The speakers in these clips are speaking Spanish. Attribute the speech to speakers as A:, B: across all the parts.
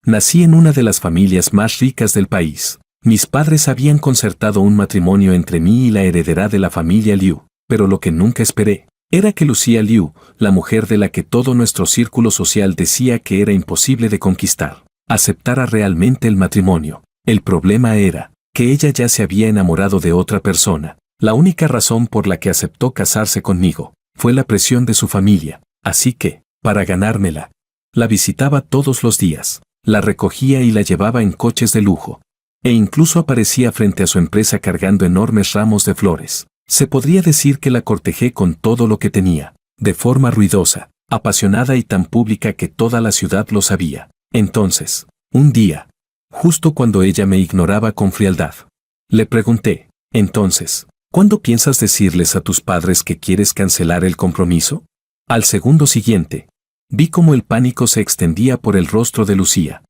A: Nací en una de las familias más ricas del país. Mis padres habían concertado un matrimonio entre mí y la heredera de la familia Liu, pero lo que nunca esperé era que Lucía Liu, la mujer de la que todo nuestro círculo social decía que era imposible de conquistar, aceptara realmente el matrimonio. El problema era que ella ya se había enamorado de otra persona. La única razón por la que aceptó casarse conmigo fue la presión de su familia, así que, para ganármela, la visitaba todos los días, la recogía y la llevaba en coches de lujo, e incluso aparecía frente a su empresa cargando enormes ramos de flores. Se podría decir que la cortejé con todo lo que tenía, de forma ruidosa, apasionada y tan pública que toda la ciudad lo sabía. Entonces, un día, justo cuando ella me ignoraba con frialdad, le pregunté, entonces, ¿cuándo piensas decirles a tus padres que quieres cancelar el compromiso? Al segundo siguiente, vi cómo el pánico se extendía por el rostro de Lucía.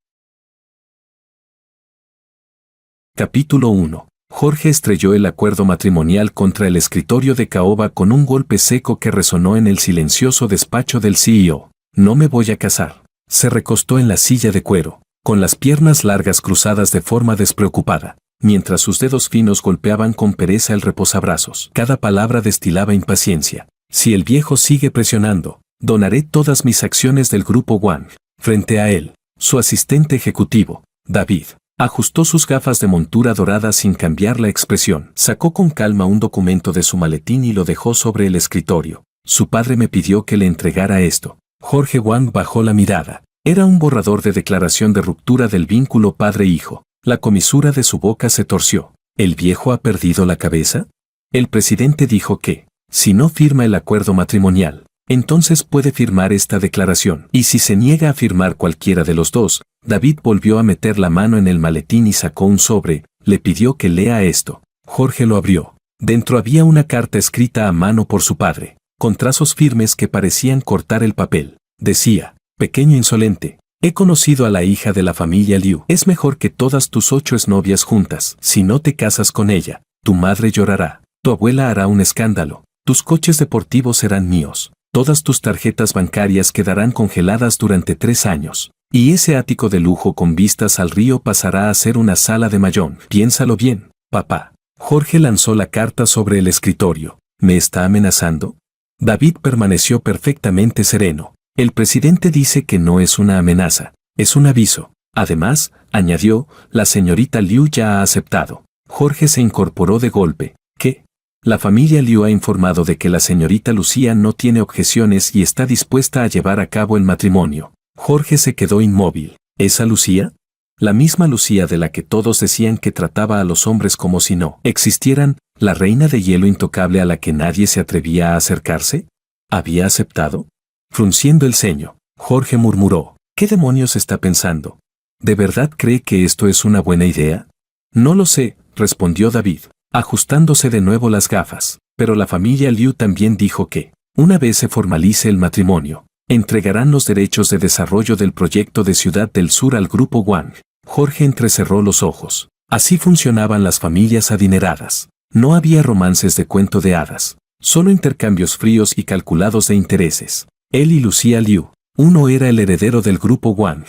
A: Capítulo 1. Jorge estrelló el acuerdo matrimonial contra el escritorio de caoba con un golpe seco que resonó en el silencioso despacho del CEO. No me voy a casar. Se recostó en la silla de cuero, con las piernas largas cruzadas de forma despreocupada, mientras sus dedos finos golpeaban con pereza el reposabrazos. Cada palabra destilaba impaciencia. Si el viejo sigue presionando, donaré todas mis acciones del grupo Wang. Frente a él, su asistente ejecutivo, David, ajustó sus gafas de montura dorada sin cambiar la expresión. Sacó con calma un documento de su maletín y lo dejó sobre el escritorio. Su padre me pidió que le entregara esto. Jorge Wang bajó la mirada. Era un borrador de declaración de ruptura del vínculo padre-hijo. La comisura de su boca se torció. ¿El viejo ha perdido la cabeza? El presidente dijo que, si no firma el acuerdo matrimonial, entonces puede firmar esta declaración. Y si se niega a firmar cualquiera de los dos, David volvió a meter la mano en el maletín y sacó un sobre. Le pidió que lea esto. Jorge lo abrió. Dentro había una carta escrita a mano por su padre, con trazos firmes que parecían cortar el papel. Decía, pequeño insolente, he conocido a la hija de la familia Liu. Es mejor que todas tus 8 exnovias juntas. Si no te casas con ella, tu madre llorará, tu abuela hará un escándalo, tus coches deportivos serán míos. Todas tus tarjetas bancarias quedarán congeladas durante 3 años. Y ese ático de lujo con vistas al río pasará a ser una sala de mahjong. Piénsalo bien, papá. Jorge lanzó la carta sobre el escritorio. ¿Me está amenazando? David permaneció perfectamente sereno. El presidente dice que no es una amenaza, es un aviso. Además, añadió, la señorita Liu ya ha aceptado. Jorge se incorporó de golpe. ¿Qué? La familia Liu ha informado de que la señorita Lucía no tiene objeciones y está dispuesta a llevar a cabo el matrimonio. Jorge se quedó inmóvil. ¿Esa Lucía? La misma Lucía de la que todos decían que trataba a los hombres como si no existieran, la reina de hielo intocable a la que nadie se atrevía a acercarse. ¿Había aceptado? Frunciendo el ceño, Jorge murmuró, ¿qué demonios está pensando? ¿De verdad cree que esto es una buena idea? No lo sé, respondió David, ajustándose de nuevo las gafas, pero la familia Liu también dijo que, una vez se formalice el matrimonio, entregarán los derechos de desarrollo del proyecto de Ciudad del Sur al grupo Wang. Jorge entrecerró los ojos. Así funcionaban las familias adineradas. No había romances de cuento de hadas, solo intercambios fríos y calculados de intereses. Él y Lucía Liu, uno era el heredero del grupo Wang,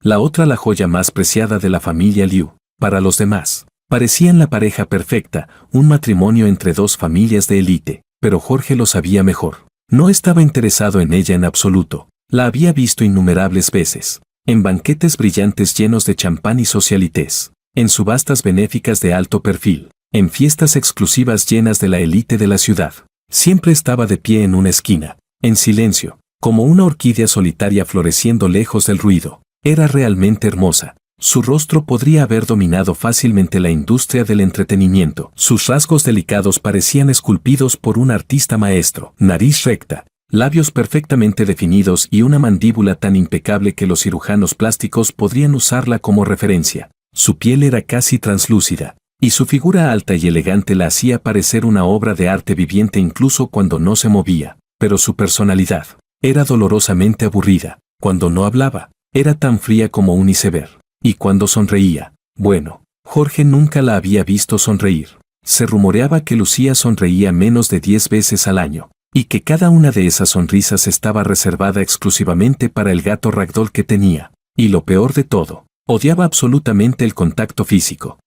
A: la otra la joya más preciada de la familia Liu. Para los demás, parecían la pareja perfecta, un matrimonio entre 2 familias de élite, pero Jorge lo sabía mejor. No estaba interesado en ella en absoluto. La había visto innumerables veces, en banquetes brillantes llenos de champán y socialités, en subastas benéficas de alto perfil, en fiestas exclusivas llenas de la élite de la ciudad. Siempre estaba de pie en una esquina, en silencio, como una orquídea solitaria floreciendo lejos del ruido. Era realmente hermosa. Su rostro podría haber dominado fácilmente la industria del entretenimiento. Sus rasgos delicados parecían esculpidos por un artista maestro. Nariz recta, labios perfectamente definidos y una mandíbula tan impecable que los cirujanos plásticos podrían usarla como referencia. Su piel era casi translúcida, y su figura alta y elegante la hacía parecer una obra de arte viviente incluso cuando no se movía. Pero su personalidad era dolorosamente aburrida. Cuando no hablaba, era tan fría como un iceberg. Y cuando sonreía, bueno, Jorge nunca la había visto sonreír. Se rumoreaba que Lucía sonreía menos de 10 veces al año, y que cada una de esas sonrisas estaba reservada exclusivamente para el gato ragdoll que tenía. Y lo peor de todo, Odiaba absolutamente el contacto físico.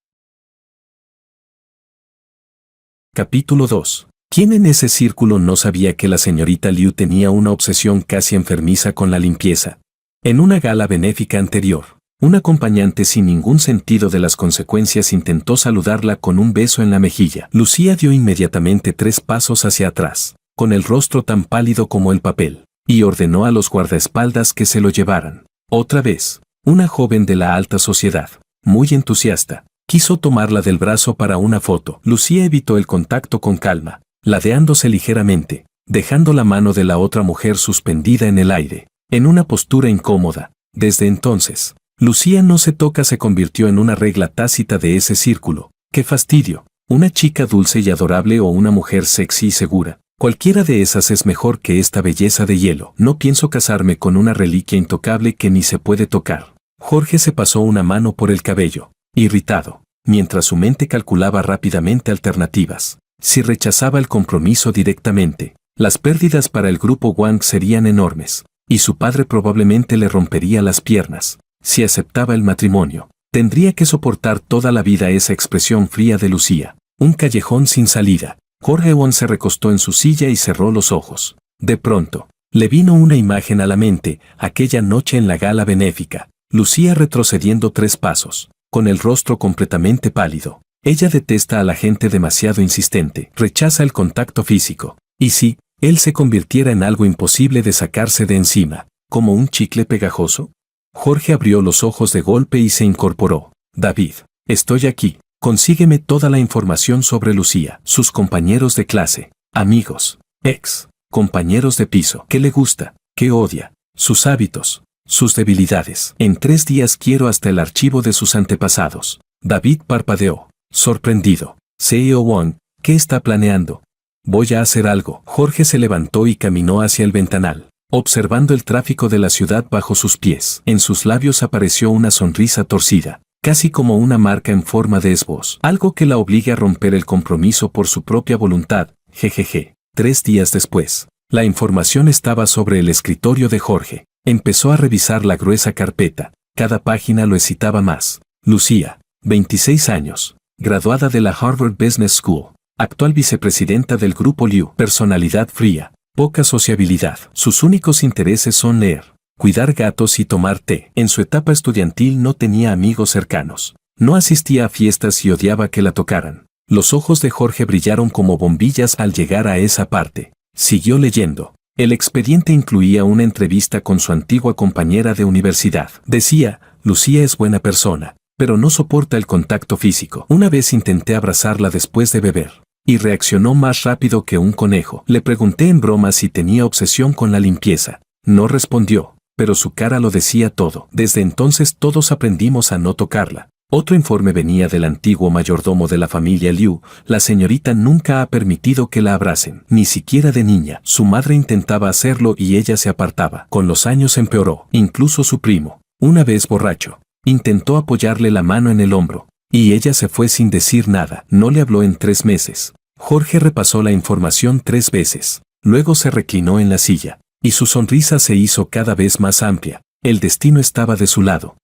A: Capítulo 2. ¿Quién en ese círculo no sabía que la señorita Liu tenía una obsesión casi enfermiza con la limpieza? En una gala benéfica anterior, un acompañante sin ningún sentido de las consecuencias intentó saludarla con un beso en la mejilla. Lucía dio inmediatamente 3 pasos hacia atrás, con el rostro tan pálido como el papel, y ordenó a los guardaespaldas que se lo llevaran. Otra vez, una joven de la alta sociedad, muy entusiasta, quiso tomarla del brazo para una foto. Lucía evitó el contacto con calma, ladeándose ligeramente, dejando la mano de la otra mujer suspendida en el aire, en una postura incómoda. Desde entonces, Lucía no se toca se convirtió en una regla tácita de ese círculo. ¡Qué fastidio! Una chica dulce y adorable o una mujer sexy y segura. Cualquiera de esas es mejor que esta belleza de hielo. No pienso casarme con una reliquia intocable que ni se puede tocar. Jorge se pasó una mano por el cabello, irritado, mientras su mente calculaba rápidamente alternativas. Si rechazaba el compromiso directamente, las pérdidas para el grupo Wang serían enormes, y su padre probablemente le rompería las piernas. Si aceptaba el matrimonio, tendría que soportar toda la vida esa expresión fría de Lucía. Un callejón sin salida. Jorge Won se recostó en su silla y cerró los ojos. De pronto, le vino una imagen a la mente, aquella noche en la gala benéfica. Lucía retrocediendo 3 pasos, con el rostro completamente pálido. Ella detesta a la gente demasiado insistente, rechaza el contacto físico. Y si él se convirtiera en algo imposible de sacarse de encima, como un chicle pegajoso. Jorge abrió los ojos de golpe y se incorporó. David, estoy aquí. Consígueme toda la información sobre Lucía, sus compañeros de clase, amigos, compañeros de piso, qué le gusta, qué odia, sus hábitos, sus debilidades. En 3 días quiero hasta el archivo de sus antepasados. David parpadeó, sorprendido. CEO Wong, ¿qué está planeando? Voy a hacer algo. Jorge se levantó y caminó hacia el ventanal, observando el tráfico de la ciudad bajo sus pies. En sus labios apareció una sonrisa torcida, casi como una marca en forma de esboz, algo que la obligue a romper el compromiso por su propia voluntad. Jejeje. 3 días después, la información estaba sobre el escritorio de Jorge. Empezó a revisar la gruesa carpeta. Cada página lo excitaba más. Lucía, 26 años, graduada de la Harvard Business School, actual vicepresidenta del grupo Liu, personalidad fría, poca sociabilidad. Sus únicos intereses son leer, cuidar gatos y tomar té. En su etapa estudiantil no tenía amigos cercanos. No asistía a fiestas y odiaba que la tocaran. Los ojos de Jorge brillaron como bombillas al llegar a esa parte. Siguió leyendo. El expediente incluía una entrevista con su antigua compañera de universidad. Decía, Lucía es buena persona, pero no soporta el contacto físico. Una vez intenté abrazarla después de beber, y reaccionó más rápido que un conejo. Le pregunté en broma si tenía obsesión con la limpieza. No respondió, pero su cara lo decía todo. Desde entonces todos aprendimos a no tocarla. Otro informe venía del antiguo mayordomo de la familia Liu. La señorita nunca ha permitido que la abracen, ni siquiera de niña. Su madre intentaba hacerlo y ella se apartaba. Con los años empeoró. Incluso su primo, una vez borracho, intentó apoyarle la mano en el hombro, y ella se fue sin decir nada. No le habló en 3 meses. Jorge repasó la información 3 veces. Luego se reclinó en la silla, y su sonrisa se hizo cada vez más amplia. El destino estaba de su lado.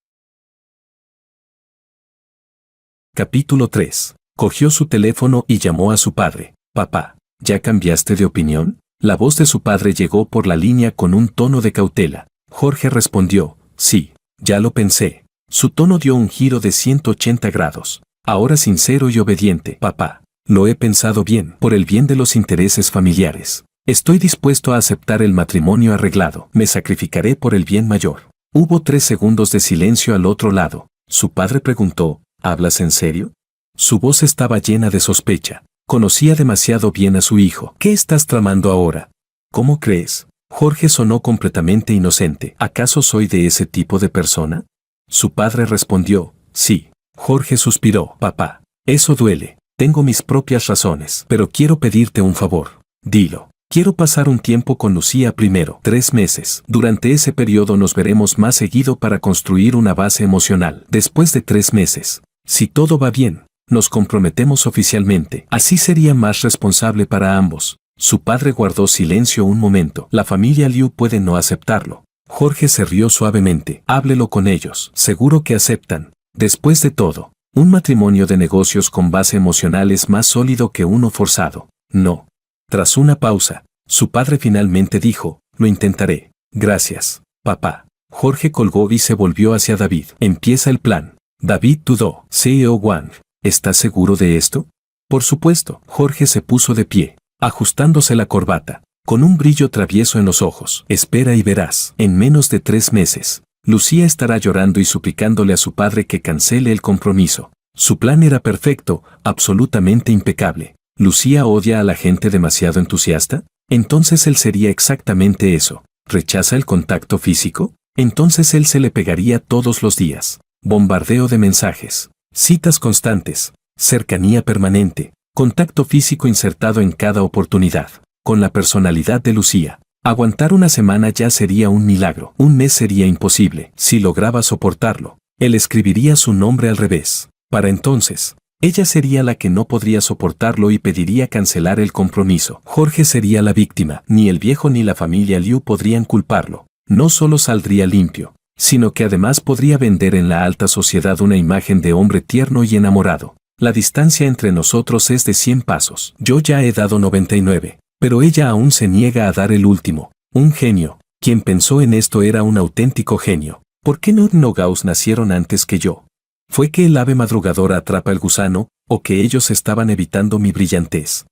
A: Capítulo 3. Cogió su teléfono y llamó a su padre. Papá, ¿ya cambiaste de opinión? La voz de su padre llegó por la línea con un tono de cautela. Jorge respondió, sí, ya lo pensé. Su tono dio un giro de 180 grados. Ahora sincero y obediente. Papá, lo he pensado bien, por el bien de los intereses familiares. Estoy dispuesto a aceptar el matrimonio arreglado. Me sacrificaré por el bien mayor. Hubo 3 segundos de silencio al otro lado. Su padre preguntó, ¿hablas en serio? Su voz estaba llena de sospecha. Conocía demasiado bien a su hijo. ¿Qué estás tramando ahora? ¿Cómo crees? Jorge sonó completamente inocente. ¿Acaso soy de ese tipo de persona? Su padre respondió, sí. Jorge suspiró. Papá, eso duele. Tengo mis propias razones, pero quiero pedirte un favor. Dilo. Quiero pasar un tiempo con Lucía primero. 3 meses. Durante ese periodo nos veremos más seguido para construir una base emocional. Después de 3 meses, si todo va bien, nos comprometemos oficialmente. Así sería más responsable para ambos. Su padre guardó silencio un momento. La familia Liu puede no aceptarlo. Jorge se rió suavemente. Háblelo con ellos. Seguro que aceptan. Después de todo, un matrimonio de negocios con base emocional es más sólido que uno forzado. No. Tras una pausa, su padre finalmente dijo, lo intentaré. Gracias, papá. Jorge colgó y se volvió hacia David. Empieza el plan. David dudó. CEO Wang, ¿estás seguro de esto? Por supuesto. Jorge se puso de pie, ajustándose la corbata, con un brillo travieso en los ojos. Espera y verás. En menos de 3 meses, Lucía estará llorando y suplicándole a su padre que cancele el compromiso. Su plan era perfecto, absolutamente impecable. ¿Lucía odia a la gente demasiado entusiasta? Entonces él sería exactamente eso. ¿Rechaza el contacto físico? Entonces él se le pegaría todos los días. Bombardeo de mensajes, citas constantes, cercanía permanente, contacto físico insertado en cada oportunidad. Con la personalidad de Lucía, aguantar una semana ya sería un milagro. Un mes sería imposible. Si lograba soportarlo, él escribiría su nombre al revés. Para entonces, ella sería la que no podría soportarlo y pediría cancelar el compromiso. Jorge sería la víctima. Ni el viejo ni la familia Liu podrían culparlo. No solo saldría limpio, sino que además podría vender en la alta sociedad una imagen de hombre tierno y enamorado. La distancia entre nosotros es de 100 pasos. Yo ya he dado 99, pero ella aún se niega a dar el último. Un genio. Quien pensó en esto era un auténtico genio. ¿Por qué no Gauss nacieron antes que yo? ¿Fue que el ave madrugadora atrapa el gusano, o que ellos estaban evitando mi brillantez?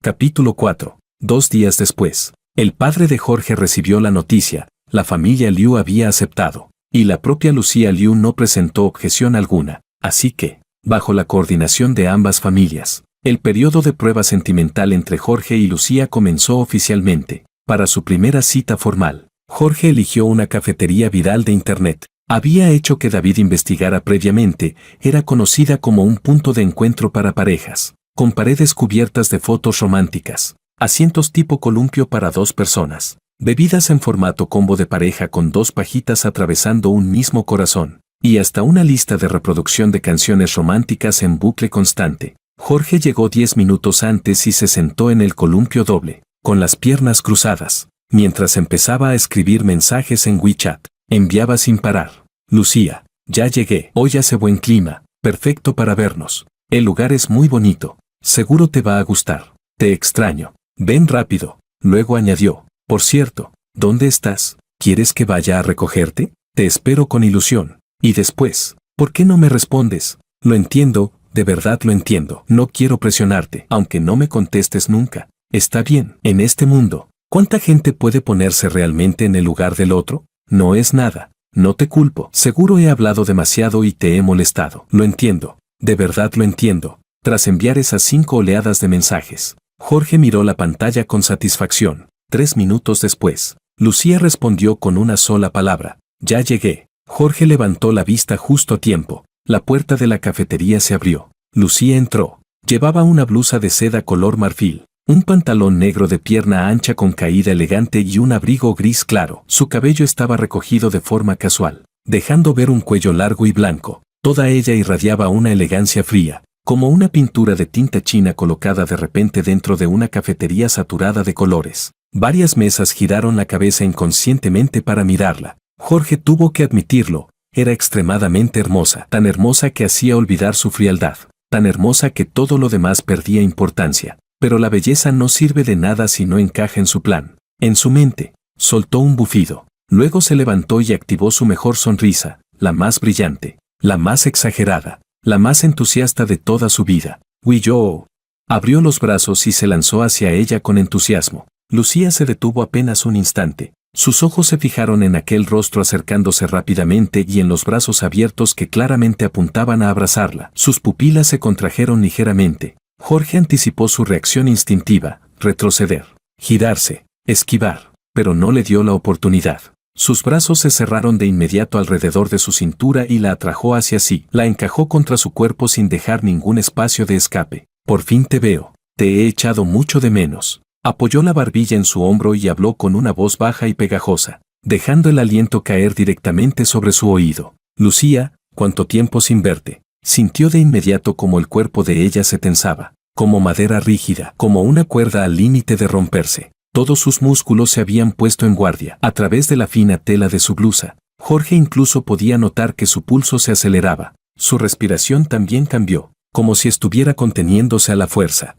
A: Capítulo 4. 2 días después, el padre de Jorge recibió la noticia. La familia Liu había aceptado, y la propia Lucía Liu no presentó objeción alguna. Así que, bajo la coordinación de ambas familias, el periodo de prueba sentimental entre Jorge y Lucía comenzó oficialmente. Para su primera cita formal, Jorge eligió una cafetería viral de internet. Había hecho que David investigara previamente. Era conocida como un punto de encuentro para parejas, con paredes cubiertas de fotos románticas, asientos tipo columpio para 2 personas, bebidas en formato combo de pareja con 2 pajitas atravesando un mismo corazón, y hasta una lista de reproducción de canciones románticas en bucle constante. Jorge llegó 10 minutos antes y se sentó en el columpio doble, con las piernas cruzadas, mientras empezaba a escribir mensajes en WeChat. Enviaba sin parar. Lucía, ya llegué. Hoy hace buen clima, perfecto para vernos. El lugar es muy bonito. Seguro te va a gustar. Te extraño. Ven rápido. Luego añadió, por cierto, ¿dónde estás? ¿Quieres que vaya a recogerte? Te espero con ilusión. Y después, ¿por qué no me respondes? Lo entiendo, de verdad lo entiendo. No quiero presionarte, aunque no me contestes nunca. Está bien. En este mundo, ¿cuánta gente puede ponerse realmente en el lugar del otro? No es nada. No te culpo. Seguro he hablado demasiado y te he molestado. Lo entiendo. De verdad lo entiendo. Tras enviar esas 5 oleadas de mensajes, Jorge miró la pantalla con satisfacción. 3 minutos después, Lucía respondió con una sola palabra. Ya llegué. Jorge levantó la vista justo a tiempo. La puerta de la cafetería se abrió. Lucía entró. Llevaba una blusa de seda color marfil, un pantalón negro de pierna ancha con caída elegante y un abrigo gris claro. Su cabello estaba recogido de forma casual, dejando ver un cuello largo y blanco. Toda ella irradiaba una elegancia fría, como una pintura de tinta china colocada de repente dentro de una cafetería saturada de colores. Varias mesas giraron la cabeza inconscientemente para mirarla. Jorge tuvo que admitirlo, era extremadamente hermosa, tan hermosa que hacía olvidar su frialdad, tan hermosa que todo lo demás perdía importancia. Pero la belleza no sirve de nada si no encaja en su plan. En su mente, soltó un bufido. Luego se levantó y activó su mejor sonrisa, la más brillante, la más exagerada, la más entusiasta de toda su vida. Yo. Abrió los brazos y se lanzó hacia ella con entusiasmo. Lucía se detuvo apenas un instante. Sus ojos se fijaron en aquel rostro acercándose rápidamente y en los brazos abiertos que claramente apuntaban a abrazarla. Sus pupilas se contrajeron ligeramente. Jorge anticipó su reacción instintiva, retroceder, girarse, esquivar, pero no le dio la oportunidad. Sus brazos se cerraron de inmediato alrededor de su cintura y la atrajo hacia sí. La encajó contra su cuerpo sin dejar ningún espacio de escape. Por fin te veo. Te he echado mucho de menos. Apoyó la barbilla en su hombro y habló con una voz baja y pegajosa, dejando el aliento caer directamente sobre su oído. Lucía, ¿cuánto tiempo sin verte? Sintió de inmediato como el cuerpo de ella se tensaba, como madera rígida, como una cuerda al límite de romperse. Todos sus músculos se habían puesto en guardia. A través de la fina tela de su blusa, Jorge incluso podía notar que su pulso se aceleraba. Su respiración también cambió, como si estuviera conteniéndose a la fuerza.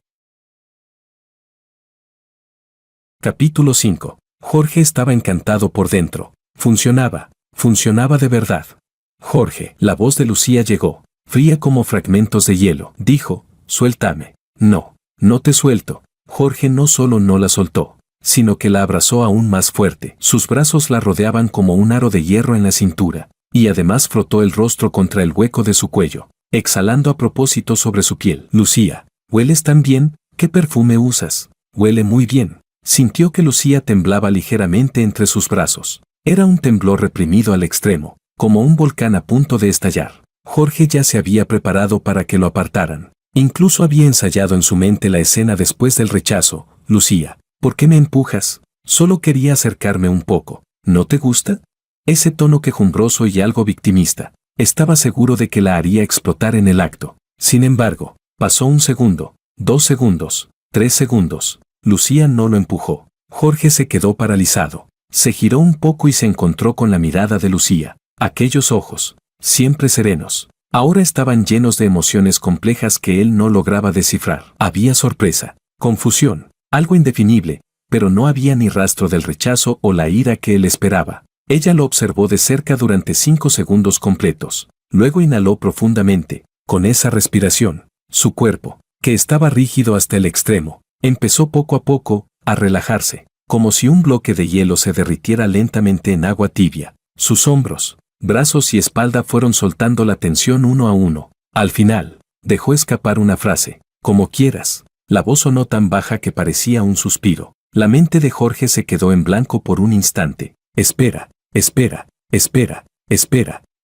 A: Capítulo 5. Jorge estaba encantado por dentro. Funcionaba de verdad. Jorge, la voz de Lucía llegó, fría como fragmentos de hielo. Dijo, suéltame. No, no te suelto. Jorge no solo no la soltó, sino que la abrazó aún más fuerte. Sus brazos la rodeaban como un aro de hierro en la cintura, y además frotó el rostro contra el hueco de su cuello, exhalando a propósito sobre su piel. Lucía, ¿hueles tan bien? ¿Qué perfume usas? Huele muy bien. Sintió que Lucía temblaba ligeramente entre sus brazos. Era un temblor reprimido al extremo, como un volcán a punto de estallar. Jorge ya se había preparado para que lo apartaran. Incluso había ensayado en su mente la escena después del rechazo. Lucía, ¿por qué me empujas? Solo quería acercarme un poco. ¿No te gusta? Ese tono quejumbroso y algo victimista. Estaba seguro de que la haría explotar en el acto. Sin embargo, pasó 1 segundo, 2 segundos, 3 segundos. Lucía no lo empujó. Jorge se quedó paralizado. Se giró un poco y se encontró con la mirada de Lucía. Aquellos ojos, siempre serenos, ahora estaban llenos de emociones complejas que él no lograba descifrar. Había sorpresa, confusión, algo indefinible, pero no había ni rastro del rechazo o la ira que él esperaba. Ella lo observó de cerca durante 5 segundos completos. Luego inhaló profundamente, con esa respiración. Su cuerpo, que estaba rígido hasta el extremo, empezó poco a poco a relajarse, como si un bloque de hielo se derritiera lentamente en agua tibia. Sus hombros, brazos y espalda fueron soltando la tensión uno a uno. Al final, dejó escapar una frase, como quieras. La voz sonó tan baja que parecía un suspiro. La mente de Jorge se quedó en blanco por un instante. Espera, espera.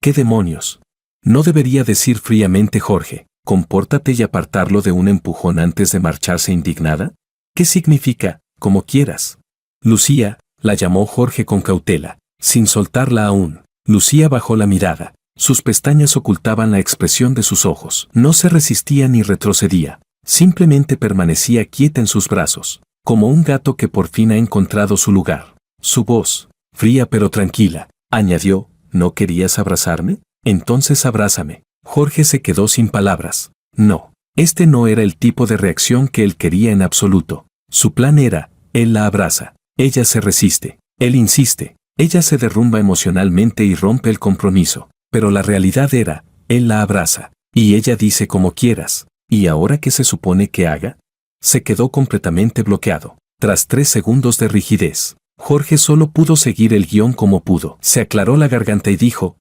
A: ¿Qué demonios? No debería decir fríamente Jorge, compórtate y apartarlo de un empujón antes de marcharse indignada. ¿Qué significa, como quieras? Lucía, la llamó Jorge con cautela, sin soltarla aún. Lucía bajó la mirada. Sus pestañas ocultaban la expresión de sus ojos. No se resistía ni retrocedía. Simplemente permanecía quieta en sus brazos, como un gato que por fin ha encontrado su lugar. Su voz, fría pero tranquila, añadió, ¿no querías abrazarme? Entonces abrázame. Jorge se quedó sin palabras. No, este no era el tipo de reacción que él quería en absoluto. Su plan era, él la abraza, ella se resiste, él insiste, ella se derrumba emocionalmente y rompe el compromiso. Pero la realidad era, él la abraza, y ella dice como quieras. ¿Y ahora qué se supone que haga? Se quedó completamente bloqueado. Tras 3 segundos de rigidez, Jorge solo pudo seguir el guión como pudo. Se aclaró la garganta y dijo,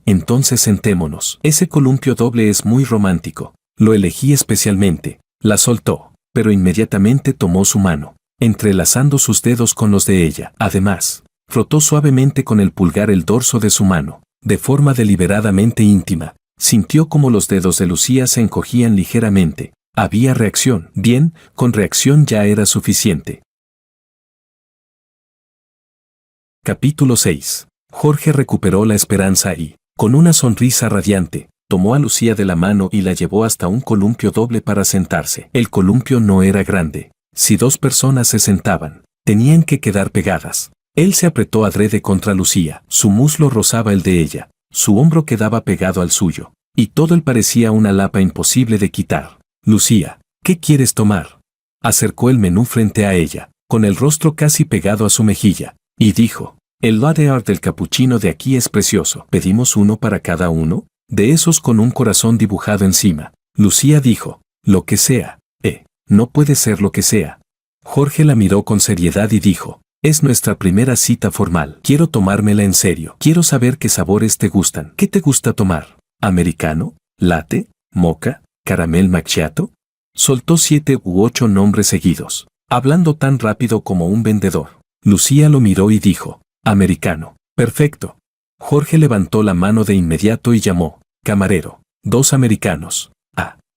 A: entonces sentémonos. Ese columpio doble es muy romántico. Lo elegí especialmente. La soltó, pero inmediatamente tomó su mano, entrelazando sus dedos con los de ella. Además, frotó suavemente con el pulgar el dorso de su mano, de forma deliberadamente íntima. Sintió como los dedos de Lucía se encogían ligeramente. Había reacción. Bien, con reacción ya era suficiente. Capítulo 6. Jorge recuperó la esperanza y, con una sonrisa radiante, tomó a Lucía de la mano y la llevó hasta un columpio doble para sentarse. El columpio no era grande. Si 2 personas se sentaban, tenían que quedar pegadas. Él se apretó adrede contra Lucía. Su muslo rozaba el de ella. Su hombro quedaba pegado al suyo. Y todo él parecía una lapa imposible de quitar. Lucía, ¿qué quieres tomar? Acercó el menú frente a ella, con el rostro casi pegado a su mejilla, y dijo, el latte art del capuchino de aquí es precioso. ¿Pedimos uno para cada uno? De esos con un corazón dibujado encima. Lucía dijo, lo que sea. No puede ser lo que sea. Jorge la miró con seriedad y dijo, es nuestra primera cita formal. Quiero tomármela en serio. Quiero saber qué sabores te gustan. ¿Qué te gusta tomar? ¿Americano? ¿Latte? ¿Mocha? ¿Caramel macchiato? Soltó 7 u 8 nombres seguidos, hablando tan rápido como un vendedor. Lucía lo miró y dijo, americano. Perfecto. Jorge levantó la mano de inmediato y llamó, camarero, 2 americanos.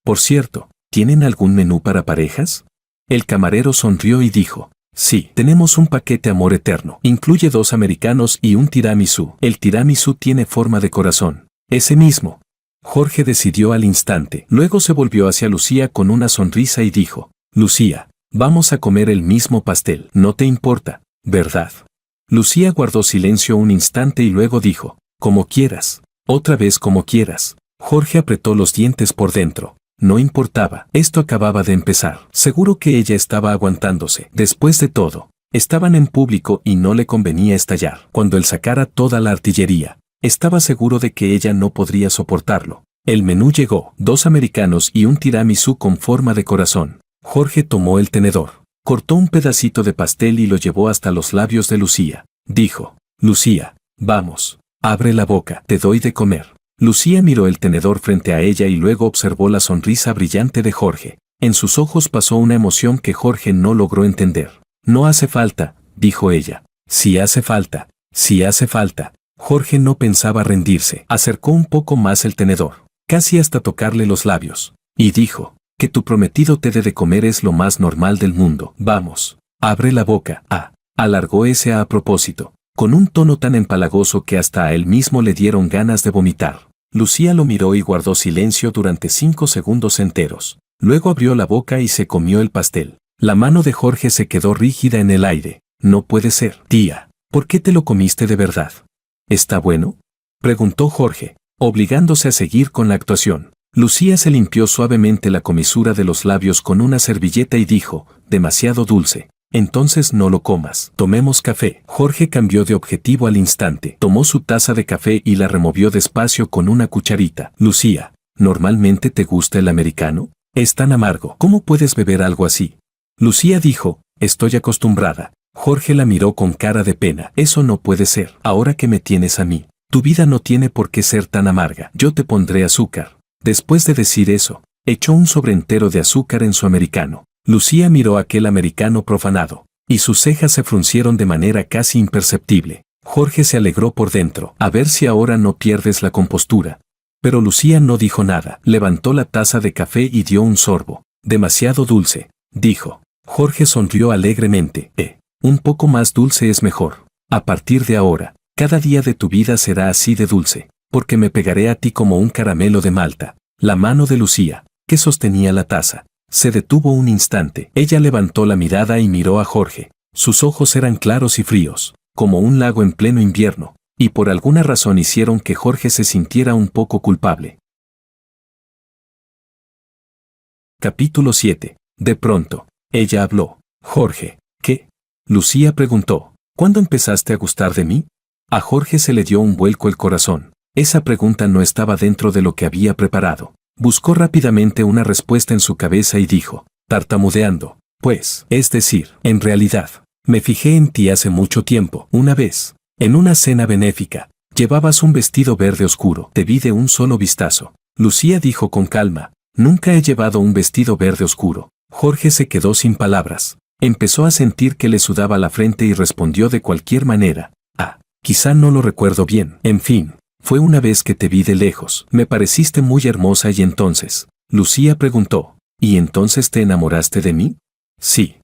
A: Por cierto, ¿tienen algún menú para parejas? El camarero sonrió y dijo, sí, tenemos un paquete amor eterno. Incluye 2 americanos y un tiramisú. El tiramisú tiene forma de corazón. Ese mismo. Jorge decidió al instante. Luego se volvió hacia Lucía con una sonrisa y dijo, Lucía, Vamos a comer el mismo pastel. No te importa, ¿verdad? Lucía guardó silencio un instante y luego dijo, como quieras. Otra vez como quieras. Jorge apretó los dientes por dentro. No importaba, esto acababa de empezar. Seguro que ella estaba aguantándose. Después de todo, estaban en público y no le convenía estallar. Cuando él sacara toda la artillería, estaba seguro de que ella no podría soportarlo. El menú llegó, 2 americanos y un tiramisú con forma de corazón. Jorge tomó el tenedor, cortó un pedacito de pastel y lo llevó hasta los labios de Lucía. Dijo, Lucía, vamos, abre la boca, te doy de comer. Lucía miró el tenedor frente a ella y luego observó la sonrisa brillante de Jorge. En sus ojos pasó una emoción que Jorge no logró entender. No hace falta, dijo ella. Sí hace falta, sí hace falta. Jorge no pensaba rendirse. Acercó un poco más el tenedor, casi hasta tocarle los labios, y dijo, que tu prometido te dé de comer es lo más normal del mundo. Vamos, abre la boca. Alargó ese a propósito, con un tono tan empalagoso que hasta a él mismo le dieron ganas de vomitar. Lucía lo miró y guardó silencio durante 5 segundos enteros. Luego abrió la boca y se comió el pastel. La mano de Jorge se quedó rígida en el aire. No puede ser, tía. ¿Por qué te lo comiste de verdad? ¿Está bueno?, preguntó Jorge, obligándose a seguir con la actuación. Lucía se limpió suavemente la comisura de los labios con una servilleta y dijo, demasiado dulce. Entonces no lo comas. Tomemos café. Jorge cambió de objetivo al instante. Tomó su taza de café y la removió despacio con una cucharita. Lucía, ¿normalmente te gusta el americano? Es tan amargo. ¿Cómo puedes beber algo así? Lucía dijo, estoy acostumbrada. Jorge la miró con cara de pena. Eso no puede ser. Ahora que me tienes a mí, tu vida no tiene por qué ser tan amarga. Yo te pondré azúcar. Después de decir eso, echó un sobreentero de azúcar en su americano. Lucía miró a aquel americano profanado, y sus cejas se fruncieron de manera casi imperceptible. Jorge se alegró por dentro, a ver si ahora no pierdes la compostura. Pero Lucía no dijo nada, levantó la taza de café y dio un sorbo. Demasiado dulce, dijo. Jorge sonrió alegremente. Un poco más dulce es mejor. A partir de ahora, cada día de tu vida será así de dulce, porque me pegaré a ti como un caramelo de Malta. La mano de Lucía, que sostenía la taza, se detuvo un instante. Ella levantó la mirada y miró a Jorge. Sus ojos eran claros y fríos, como un lago en pleno invierno, y por alguna razón hicieron que Jorge se sintiera un poco culpable. Capítulo 7. De pronto, ella habló. Jorge, ¿qué? Lucía preguntó. ¿Cuándo empezaste a gustar de mí? A Jorge se le dio un vuelco el corazón. Esa pregunta no estaba dentro de lo que había preparado. Buscó rápidamente una respuesta en su cabeza y dijo, tartamudeando, pues, es decir, en realidad, me fijé en ti hace mucho tiempo. Una vez, en una cena benéfica, llevabas un vestido verde oscuro. Te vi de un solo vistazo. Lucía dijo con calma, nunca he llevado un vestido verde oscuro. Jorge se quedó sin palabras. Empezó a sentir que le sudaba la frente y respondió de cualquier manera. Quizá no lo recuerdo bien. En fin. Fue una vez que te vi de lejos. Me pareciste muy hermosa y entonces, Lucía preguntó, ¿y entonces te enamoraste de mí? Sí.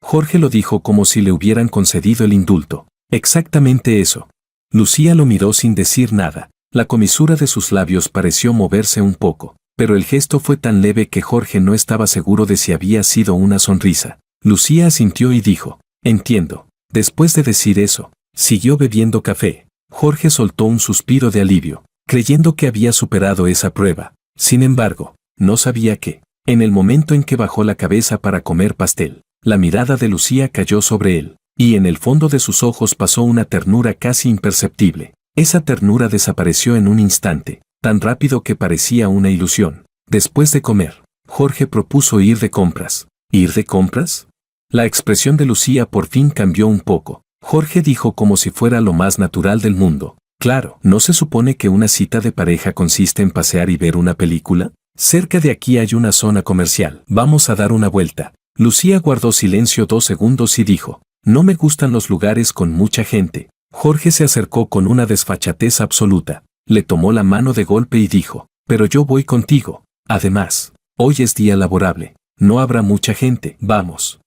A: Jorge lo dijo como si le hubieran concedido el indulto. Exactamente eso. Lucía lo miró sin decir nada. La comisura de sus labios pareció moverse un poco, pero el gesto fue tan leve que Jorge no estaba seguro de si había sido una sonrisa. Lucía asintió y dijo, entiendo. Después de decir eso, siguió bebiendo café. Jorge soltó un suspiro de alivio, creyendo que había superado esa prueba. Sin embargo, no sabía que, en el momento en que bajó la cabeza para comer pastel, la mirada de Lucía cayó sobre él, y en el fondo de sus ojos pasó una ternura casi imperceptible. Esa ternura desapareció en un instante, tan rápido que parecía una ilusión. Después de comer, Jorge propuso ir de compras. ¿Ir de compras? La expresión de Lucía por fin cambió un poco. Jorge dijo como si fuera lo más natural del mundo. Claro, ¿no se supone que una cita de pareja consiste en pasear y ver una película? Cerca de aquí hay una zona comercial. Vamos a dar una vuelta. Lucía guardó silencio 2 segundos y dijo, no me gustan los lugares con mucha gente. Jorge se acercó con una desfachatez absoluta. Le tomó la mano de golpe y dijo, pero yo voy contigo. Además, hoy es día laborable. No habrá mucha gente. Vamos.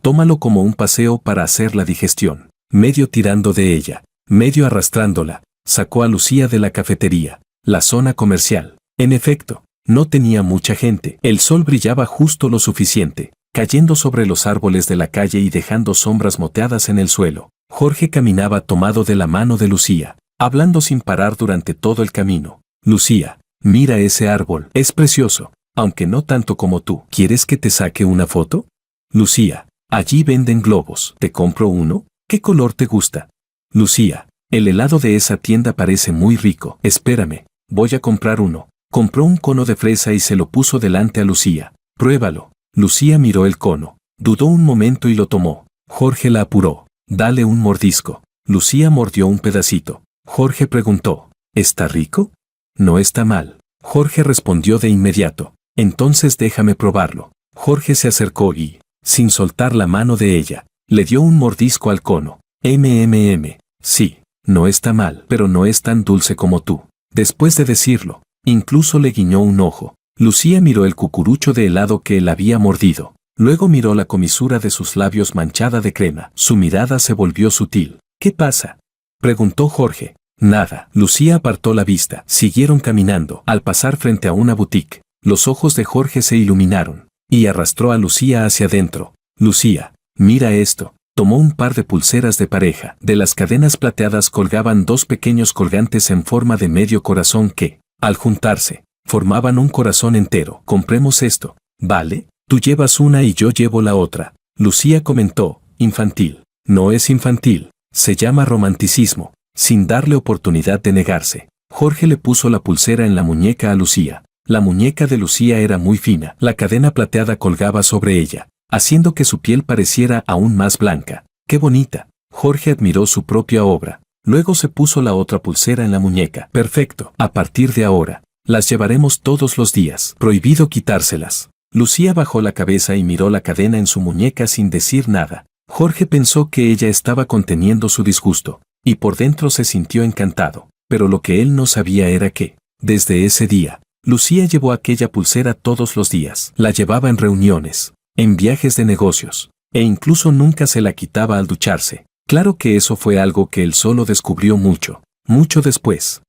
A: Tómalo como un paseo para hacer la digestión. Medio tirando de ella, medio arrastrándola, sacó a Lucía de la cafetería, la zona comercial. En efecto, No tenía mucha gente. El sol brillaba justo lo suficiente, cayendo sobre los árboles de la calle y dejando sombras moteadas en el suelo. Jorge caminaba tomado de la mano de Lucía, hablando sin parar durante todo el camino. Lucía, mira ese árbol, es precioso, aunque no tanto como tú. ¿Quieres que te saque una foto? Lucía, allí venden globos. ¿Te compro uno? ¿Qué color te gusta? Lucía, el helado de esa tienda parece muy rico. Espérame, voy a comprar uno. Compró un cono de fresa y se lo puso delante a Lucía. Pruébalo. Lucía miró el cono, dudó un momento y lo tomó. Jorge la apuró. Dale un mordisco. Lucía mordió un pedacito. Jorge preguntó, ¿está rico? No está mal. Jorge respondió de inmediato. Entonces déjame probarlo. Jorge se acercó y, sin soltar la mano de ella, le dio un mordisco al cono. Sí, no está mal, pero no es tan dulce como tú. Después de decirlo, incluso le guiñó un ojo. Lucía miró el cucurucho de helado que él había mordido. Luego miró la comisura de sus labios manchada de crema. Su mirada se volvió sutil. ¿Qué pasa?, preguntó Jorge. Nada. Lucía apartó la vista. Siguieron caminando. Al pasar frente a una boutique, los ojos de Jorge se iluminaron, y arrastró a Lucía hacia adentro. Lucía, mira esto. Tomó un par de pulseras de pareja. De las cadenas plateadas colgaban dos pequeños colgantes en forma de medio corazón que, al juntarse, formaban un corazón entero. Compremos esto, ¿vale? Tú llevas una y yo llevo la otra. Lucía comentó, infantil. No es infantil, se llama romanticismo, sin darle oportunidad de negarse. Jorge le puso la pulsera en la muñeca a Lucía. La muñeca de Lucía era muy fina. La cadena plateada colgaba sobre ella, haciendo que su piel pareciera aún más blanca. ¡Qué bonita! Jorge admiró su propia obra. Luego se puso la otra pulsera en la muñeca. Perfecto. A partir de ahora, las llevaremos todos los días. Prohibido quitárselas. Lucía bajó la cabeza y miró la cadena en su muñeca sin decir nada. Jorge pensó que ella estaba conteniendo su disgusto, y por dentro se sintió encantado. Pero lo que él no sabía era que, desde ese día, Lucía llevó aquella pulsera todos los días. La llevaba en reuniones, en viajes de negocios, e incluso nunca se la quitaba al ducharse. Claro que eso fue algo que él solo descubrió mucho después.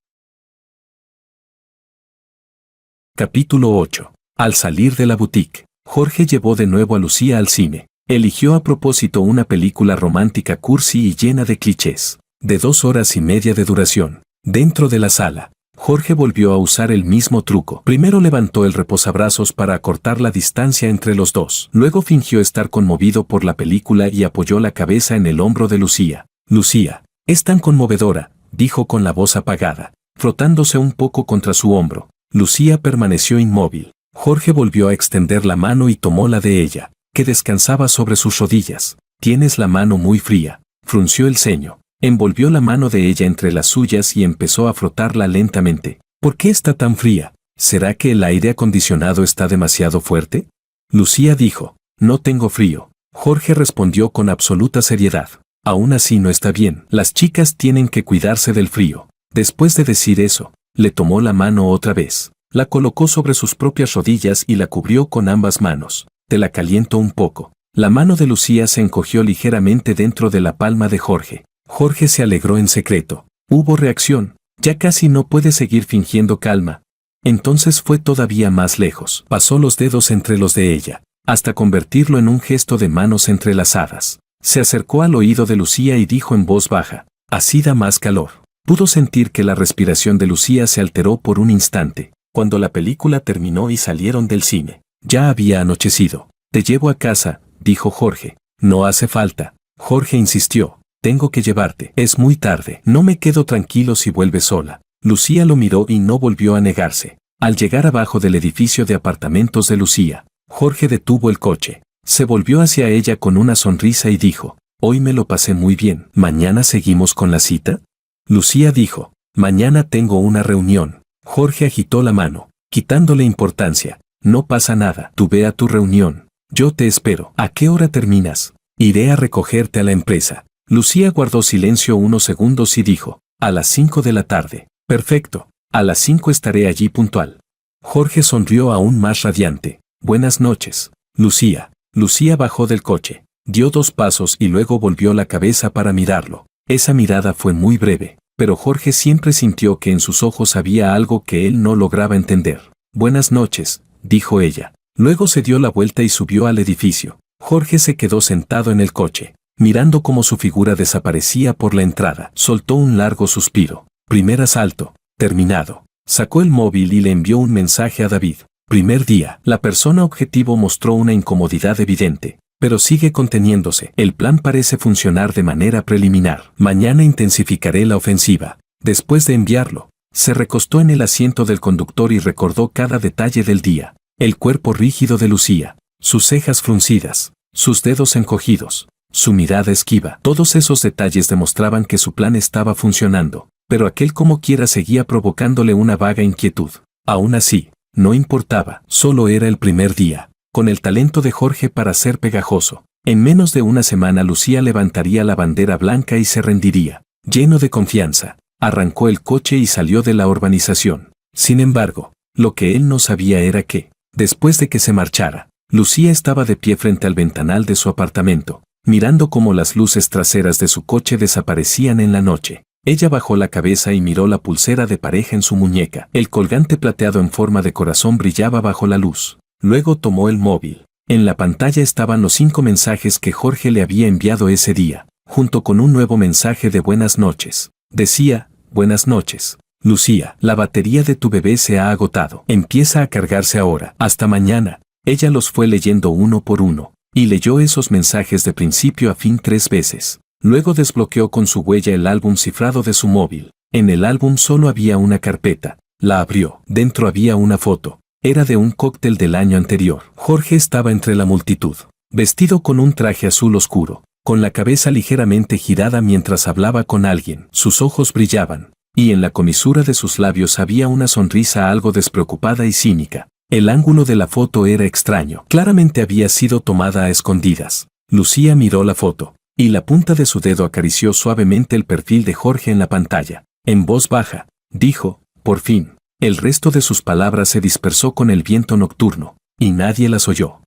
A: Capítulo 8. Al salir de la boutique, Jorge llevó de nuevo a Lucía al cine. Eligió a propósito una película romántica cursi y llena de clichés, de 2 horas y media de duración. Dentro de la sala, Jorge volvió a usar el mismo truco. Primero levantó el reposabrazos para acortar la distancia entre los dos. Luego fingió estar conmovido por la película y apoyó la cabeza en el hombro de Lucía. Lucía, es tan conmovedora, dijo con la voz apagada, frotándose un poco contra su hombro. Lucía permaneció inmóvil. Jorge volvió a extender la mano y tomó la de ella, que descansaba sobre sus rodillas. Tienes la mano muy fría. Frunció el ceño. Envolvió la mano de ella entre las suyas y empezó a frotarla lentamente. ¿Por qué está tan fría? ¿Será que el aire acondicionado está demasiado fuerte? Lucía dijo, no tengo frío. Jorge respondió con absoluta seriedad. Aún así no está bien. Las chicas tienen que cuidarse del frío. Después de decir eso, le tomó la mano otra vez. La colocó sobre sus propias rodillas y la cubrió con ambas manos. Te la caliento un poco. La mano de Lucía se encogió ligeramente dentro de la palma de Jorge. Jorge se alegró en secreto. Hubo reacción. Ya casi no puede seguir fingiendo calma. Entonces fue todavía más lejos. Pasó los dedos entre los de ella, hasta convertirlo en un gesto de manos entrelazadas. Se acercó al oído de Lucía y dijo en voz baja, así da más calor. Pudo sentir que la respiración de Lucía se alteró por un instante. Cuando la película terminó y salieron del cine, ya había anochecido. Te llevo a casa, dijo Jorge. No hace falta. Jorge insistió. Tengo que llevarte. Es muy tarde. No me quedo tranquilo si vuelves sola. Lucía lo miró y no volvió a negarse. Al llegar abajo del edificio de apartamentos de Lucía, Jorge detuvo el coche. Se volvió hacia ella con una sonrisa y dijo, hoy me lo pasé muy bien. ¿Mañana seguimos con la cita? Lucía dijo, mañana tengo una reunión. Jorge agitó la mano, quitándole importancia. No pasa nada. Tú ve a tu reunión. Yo te espero. ¿A qué hora terminas? Iré a recogerte a la empresa. Lucía guardó silencio unos segundos y dijo, a las 5 de la tarde. Perfecto, a las 5 estaré allí puntual. Jorge sonrió aún más radiante. Buenas noches, Lucía. Lucía bajó del coche, dio 2 pasos y luego volvió la cabeza para mirarlo. Esa mirada fue muy breve, pero Jorge siempre sintió que en sus ojos había algo que él no lograba entender. Buenas noches, dijo ella. Luego se dio la vuelta y subió al edificio. Jorge se quedó sentado en el coche, mirando cómo su figura desaparecía por la entrada. Soltó un largo suspiro. Primer asalto, terminado. Sacó el móvil y le envió un mensaje a David. Primer día. La persona objetivo mostró una incomodidad evidente, pero sigue conteniéndose. El plan parece funcionar de manera preliminar. Mañana intensificaré la ofensiva. Después de enviarlo, se recostó en el asiento del conductor y recordó cada detalle del día. El cuerpo rígido de Lucía, sus cejas fruncidas, sus dedos encogidos, su mirada esquiva. Todos esos detalles demostraban que su plan estaba funcionando, pero aquel como quiera seguía provocándole una vaga inquietud. Aún así, no importaba, solo era el primer día. Con el talento de Jorge para ser pegajoso, en menos de una semana Lucía levantaría la bandera blanca y se rendiría. Lleno de confianza, arrancó el coche y salió de la urbanización. Sin embargo, lo que él no sabía era que, después de que se marchara, Lucía estaba de pie frente al ventanal de su apartamento, mirando cómo las luces traseras de su coche desaparecían en la noche. Ella bajó la cabeza y miró la pulsera de pareja en su muñeca. El colgante plateado en forma de corazón brillaba bajo la luz. Luego tomó el móvil. En la pantalla estaban los 5 mensajes que Jorge le había enviado ese día, junto con un nuevo mensaje de buenas noches. Decía, buenas noches, Lucía, la batería de tu bebé se ha agotado. Empieza a cargarse ahora. Hasta mañana. Ella los fue leyendo uno por uno, y leyó esos mensajes de principio a fin 3 veces. Luego desbloqueó con su huella el álbum cifrado de su móvil. En el álbum solo había una carpeta. La abrió. Dentro había una foto. Era de un cóctel del año anterior. Jorge estaba entre la multitud, vestido con un traje azul oscuro, con la cabeza ligeramente girada mientras hablaba con alguien. Sus ojos brillaban, y en la comisura de sus labios había una sonrisa algo despreocupada y cínica. El ángulo de la foto era extraño. Claramente había sido tomada a escondidas. Lucía miró la foto, y la punta de su dedo acarició suavemente el perfil de Jorge en la pantalla. En voz baja, dijo, por fin. El resto de sus palabras se dispersó con el viento nocturno, y nadie las oyó.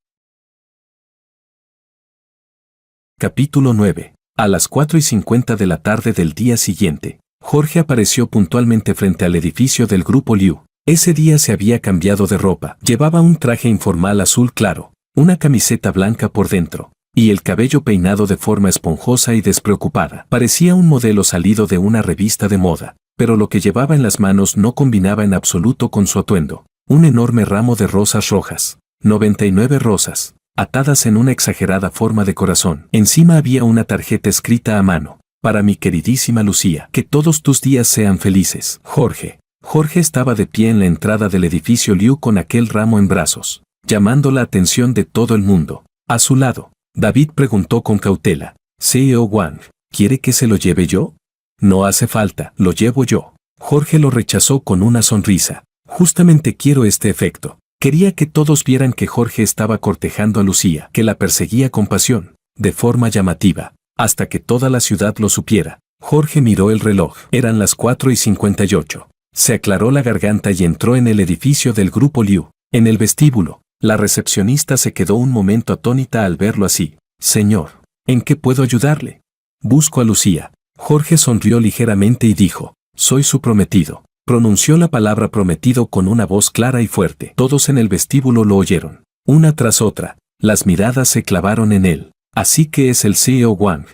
A: Capítulo 9. A las 4:50 de la tarde del día siguiente, Jorge apareció puntualmente frente al edificio del Grupo Liu. Ese día se había cambiado de ropa. Llevaba un traje informal azul claro, una camiseta blanca por dentro, y el cabello peinado de forma esponjosa y despreocupada. Parecía un modelo salido de una revista de moda, pero lo que llevaba en las manos no combinaba en absoluto con su atuendo. Un enorme ramo de rosas rojas, 99 rosas, atadas en una exagerada forma de corazón. Encima había una tarjeta escrita a mano. Para mi queridísima Lucía, que todos tus días sean felices. Jorge. Jorge estaba de pie en la entrada del edificio Liu con aquel ramo en brazos, llamando la atención de todo el mundo. A su lado, David preguntó con cautela, CEO Wang, ¿quiere que se lo lleve yo? No hace falta, lo llevo yo. Jorge lo rechazó con una sonrisa. Justamente quiero este efecto. Quería que todos vieran que Jorge estaba cortejando a Lucía, que la perseguía con pasión, de forma llamativa, hasta que toda la ciudad lo supiera. Jorge miró el reloj. Eran las 4:58. Se aclaró la garganta y entró en el edificio del Grupo Liu. En el vestíbulo, la recepcionista se quedó un momento atónita al verlo así. Señor, ¿en qué puedo ayudarle? Busco a Lucía. Jorge sonrió ligeramente y dijo, soy su prometido. Pronunció la palabra prometido con una voz clara y fuerte. Todos en el vestíbulo lo oyeron. Una tras otra, las miradas se clavaron en él. Así que es el CEO Wang.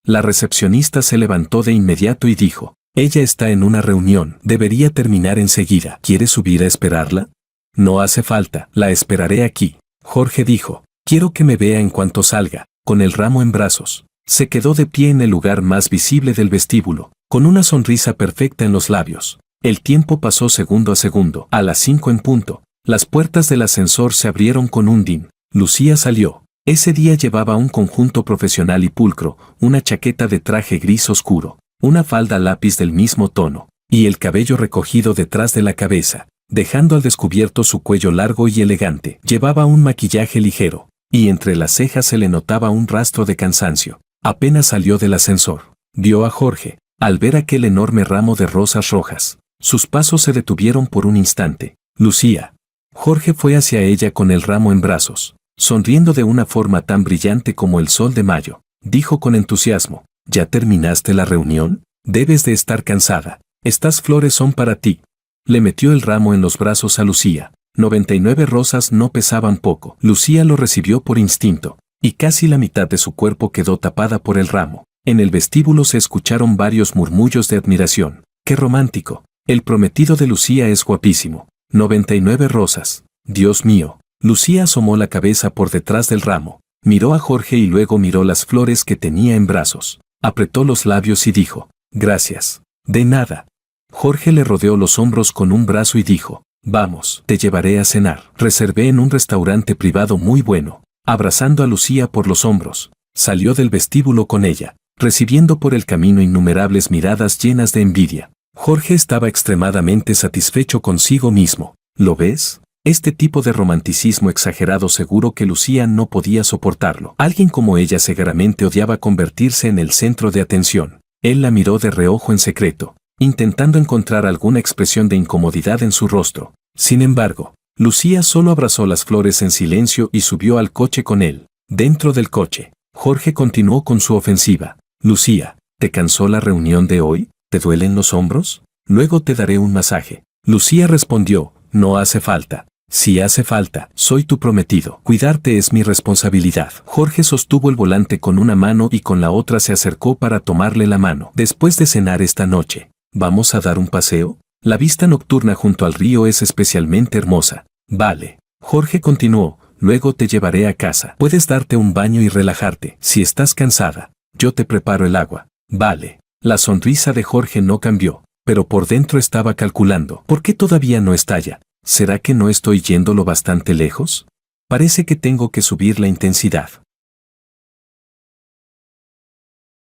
A: La recepcionista se levantó de inmediato y dijo, ella está en una reunión, debería terminar enseguida. ¿Quieres subir a esperarla? No hace falta, la esperaré aquí. Jorge dijo, quiero que me vea en cuanto salga, con el ramo en brazos. Se quedó de pie en el lugar más visible del vestíbulo, con una sonrisa perfecta en los labios. El tiempo pasó segundo a segundo. A las 5 en punto, las puertas del ascensor se abrieron con un din. Lucía salió. Ese día llevaba un conjunto profesional y pulcro, una chaqueta de traje gris oscuro, una falda lápiz del mismo tono, y el cabello recogido detrás de la cabeza, dejando al descubierto su cuello largo y elegante. Llevaba un maquillaje ligero, y entre las cejas se le notaba un rastro de cansancio. Apenas salió del ascensor, vio a Jorge. Al ver aquel enorme ramo de rosas rojas, sus pasos se detuvieron por un instante. Lucía. Jorge fue hacia ella con el ramo en brazos, sonriendo de una forma tan brillante como el sol de mayo. Dijo con entusiasmo, ¿ya terminaste la reunión? Debes de estar cansada. Estas flores son para ti. Le metió el ramo en los brazos a Lucía. 99 rosas no pesaban poco. Lucía lo recibió por instinto, y casi la mitad de su cuerpo quedó tapada por el ramo. En el vestíbulo se escucharon varios murmullos de admiración. ¡Qué romántico! El prometido de Lucía es guapísimo. 99 rosas. Dios mío. Lucía asomó la cabeza por detrás del ramo, miró a Jorge y luego miró las flores que tenía en brazos. Apretó los labios y dijo, gracias. De nada. Jorge le rodeó los hombros con un brazo y dijo, vamos, te llevaré a cenar. Reservé en un restaurante privado muy bueno. Abrazando a Lucía por los hombros, salió del vestíbulo con ella, recibiendo por el camino innumerables miradas llenas de envidia. Jorge estaba extremadamente satisfecho consigo mismo. ¿Lo ves? Este tipo de romanticismo exagerado seguro que Lucía no podía soportarlo. Alguien como ella seguramente odiaba convertirse en el centro de atención. Él la miró de reojo en secreto, intentando encontrar alguna expresión de incomodidad en su rostro. Sin embargo, Lucía solo abrazó las flores en silencio y subió al coche con él. Dentro del coche, Jorge continuó con su ofensiva. Lucía, ¿te cansó la reunión de hoy? ¿Te duelen los hombros? Luego te daré un masaje. Lucía respondió, no hace falta. Si hace falta, soy tu prometido. Cuidarte es mi responsabilidad. Jorge sostuvo el volante con una mano y con la otra se acercó para tomarle la mano. Después de cenar esta noche, ¿vamos a dar un paseo? La vista nocturna junto al río es especialmente hermosa. Vale. Jorge continuó, luego te llevaré a casa. Puedes darte un baño y relajarte. Si estás cansada, yo te preparo el agua. Vale. La sonrisa de Jorge no cambió, pero por dentro estaba calculando. ¿Por qué todavía no estalla? ¿Será que no estoy yéndolo bastante lejos? Parece que tengo que subir la intensidad.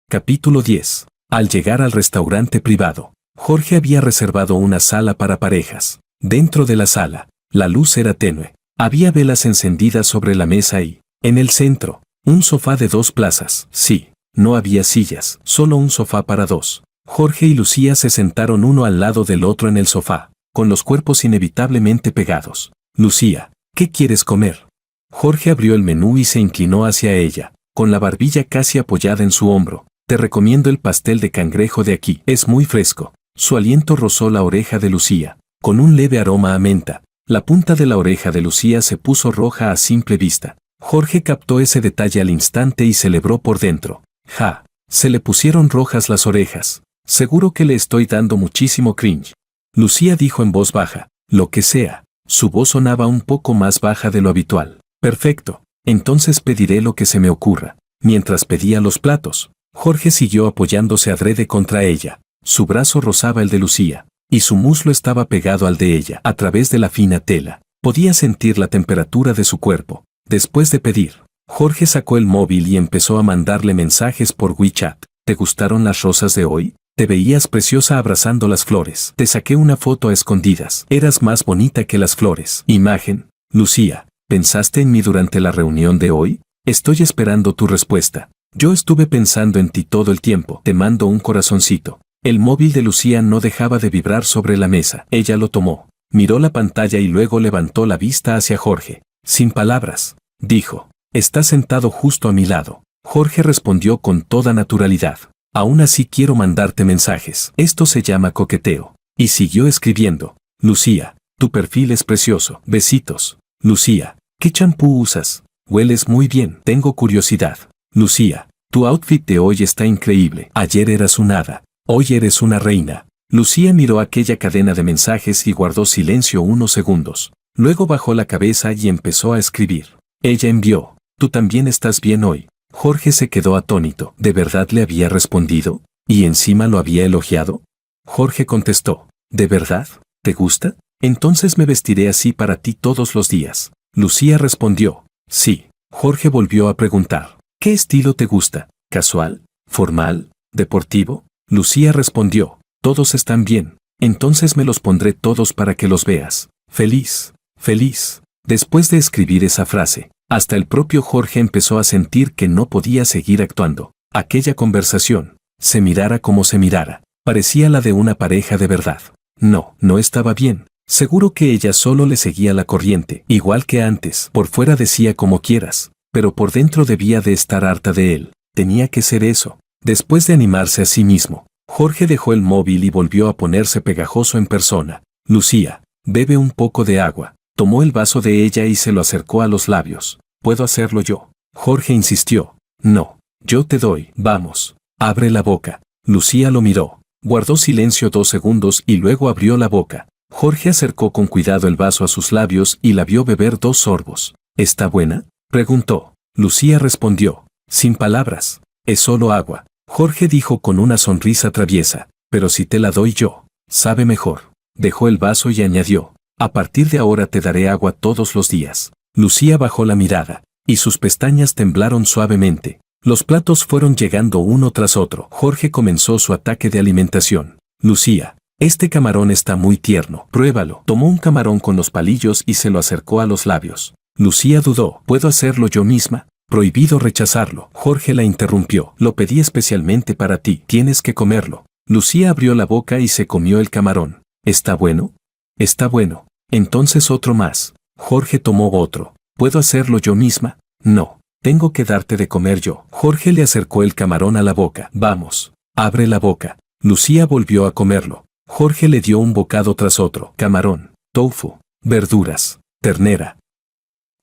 A: Capítulo 10. Al llegar al restaurante privado, Jorge había reservado una sala para parejas. Dentro de la sala, la luz era tenue. Había velas encendidas sobre la mesa y, en el centro, un sofá de 2 plazas. Sí, no había sillas, solo un sofá para 2. Jorge y Lucía se sentaron uno al lado del otro en el sofá, con los cuerpos inevitablemente pegados. Lucía, ¿qué quieres comer? Jorge abrió el menú y se inclinó hacia ella, con la barbilla casi apoyada en su hombro. Te recomiendo el pastel de cangrejo de aquí. Es muy fresco. Su aliento rozó la oreja de Lucía, con un leve aroma a menta. La punta de la oreja de Lucía se puso roja a simple vista. Jorge captó ese detalle al instante y celebró por dentro. Ja, se le pusieron rojas las orejas. Seguro que le estoy dando muchísimo cringe. Lucía dijo en voz baja, lo que sea. Su voz sonaba un poco más baja de lo habitual. Perfecto, entonces pediré lo que se me ocurra. Mientras pedía los platos, Jorge siguió apoyándose adrede contra ella. Su brazo rozaba el de Lucía, y su muslo estaba pegado al de ella. A través de la fina tela, podía sentir la temperatura de su cuerpo. Después de pedir, Jorge sacó el móvil y empezó a mandarle mensajes por WeChat. ¿Te gustaron las rosas de hoy? Te veías preciosa abrazando las flores. Te saqué una foto a escondidas. Eras más bonita que las flores. Imagen. Lucía, ¿pensaste en mí durante la reunión de hoy? Estoy esperando tu respuesta. Yo estuve pensando en ti todo el tiempo. Te mando un corazoncito. El móvil de Lucía no dejaba de vibrar sobre la mesa. Ella lo tomó, miró la pantalla y luego levantó la vista hacia Jorge. Sin palabras, dijo, está sentado justo a mi lado. Jorge respondió con toda naturalidad. Aún así quiero mandarte mensajes. Esto se llama coqueteo. Y siguió escribiendo. Lucía, tu perfil es precioso. Besitos. Lucía, ¿qué champú usas? Hueles muy bien. Tengo curiosidad. Lucía, tu outfit de hoy está increíble. Ayer eras un hada. Hoy eres una reina. Lucía miró aquella cadena de mensajes y guardó silencio unos segundos. Luego bajó la cabeza y empezó a escribir. Ella envió. Tú también estás bien hoy. Jorge se quedó atónito. ¿De verdad le había respondido? ¿Y encima lo había elogiado? Jorge contestó. ¿De verdad? ¿Te gusta? Entonces me vestiré así para ti todos los días. Lucía respondió. Sí. Jorge volvió a preguntar. ¿Qué estilo te gusta? ¿Casual? ¿Formal? ¿Deportivo? Lucía respondió. Todos están bien. Entonces me los pondré todos para que los veas. Feliz. Feliz. Después de escribir esa frase, hasta el propio Jorge empezó a sentir que no podía seguir actuando. Aquella conversación, se mirara como se mirara, parecía la de una pareja de verdad. No, no estaba bien. Seguro que ella solo le seguía la corriente, igual que antes. Por fuera decía como quieras, pero por dentro debía de estar harta de él. Tenía que ser eso. Después de animarse a sí mismo, Jorge dejó el móvil y volvió a ponerse pegajoso en persona. Lucía, bebe un poco de agua. Tomó el vaso de ella y se lo acercó a los labios. ¿Puedo hacerlo yo? Jorge insistió. No, yo te doy. Vamos. Abre la boca. Lucía lo miró. Guardó silencio 2 segundos y luego abrió la boca. Jorge acercó con cuidado el vaso a sus labios y la vio beber 2 sorbos. ¿Está buena?, preguntó. Lucía respondió. Sin palabras. Es solo agua. Jorge dijo con una sonrisa traviesa. Pero si te la doy yo, sabe mejor. Dejó el vaso y añadió. A partir de ahora te daré agua todos los días. Lucía bajó la mirada, y sus pestañas temblaron suavemente. Los platos fueron llegando uno tras otro. Jorge comenzó su ataque de alimentación. Lucía, este camarón está muy tierno. Pruébalo. Tomó un camarón con los palillos y se lo acercó a los labios. Lucía dudó. ¿Puedo hacerlo yo misma? Prohibido rechazarlo. Jorge la interrumpió. Lo pedí especialmente para ti. Tienes que comerlo. Lucía abrió la boca y se comió el camarón. ¿Está bueno? Está bueno. Entonces otro más. Jorge tomó otro. ¿Puedo hacerlo yo misma? No. Tengo que darte de comer yo. Jorge le acercó el camarón a la boca. Vamos. Abre la boca. Lucía volvió a comerlo. Jorge le dio un bocado tras otro. Camarón, tofu, verduras, ternera.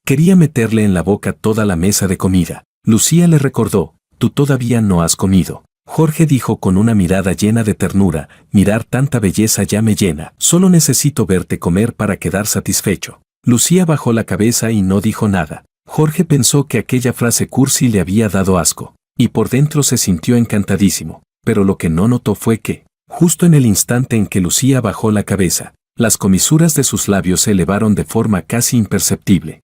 A: Quería meterle en la boca toda la mesa de comida. Lucía le recordó. Tú todavía no has comido. Jorge dijo con una mirada llena de ternura. Mirar tanta belleza ya me llena. Solo necesito verte comer para quedar satisfecho. Lucía bajó la cabeza y no dijo nada. Jorge pensó que aquella frase cursi le había dado asco, y por dentro se sintió encantadísimo, pero lo que no notó fue que, justo en el instante en que Lucía bajó la cabeza, las comisuras de sus labios se elevaron de forma casi imperceptible.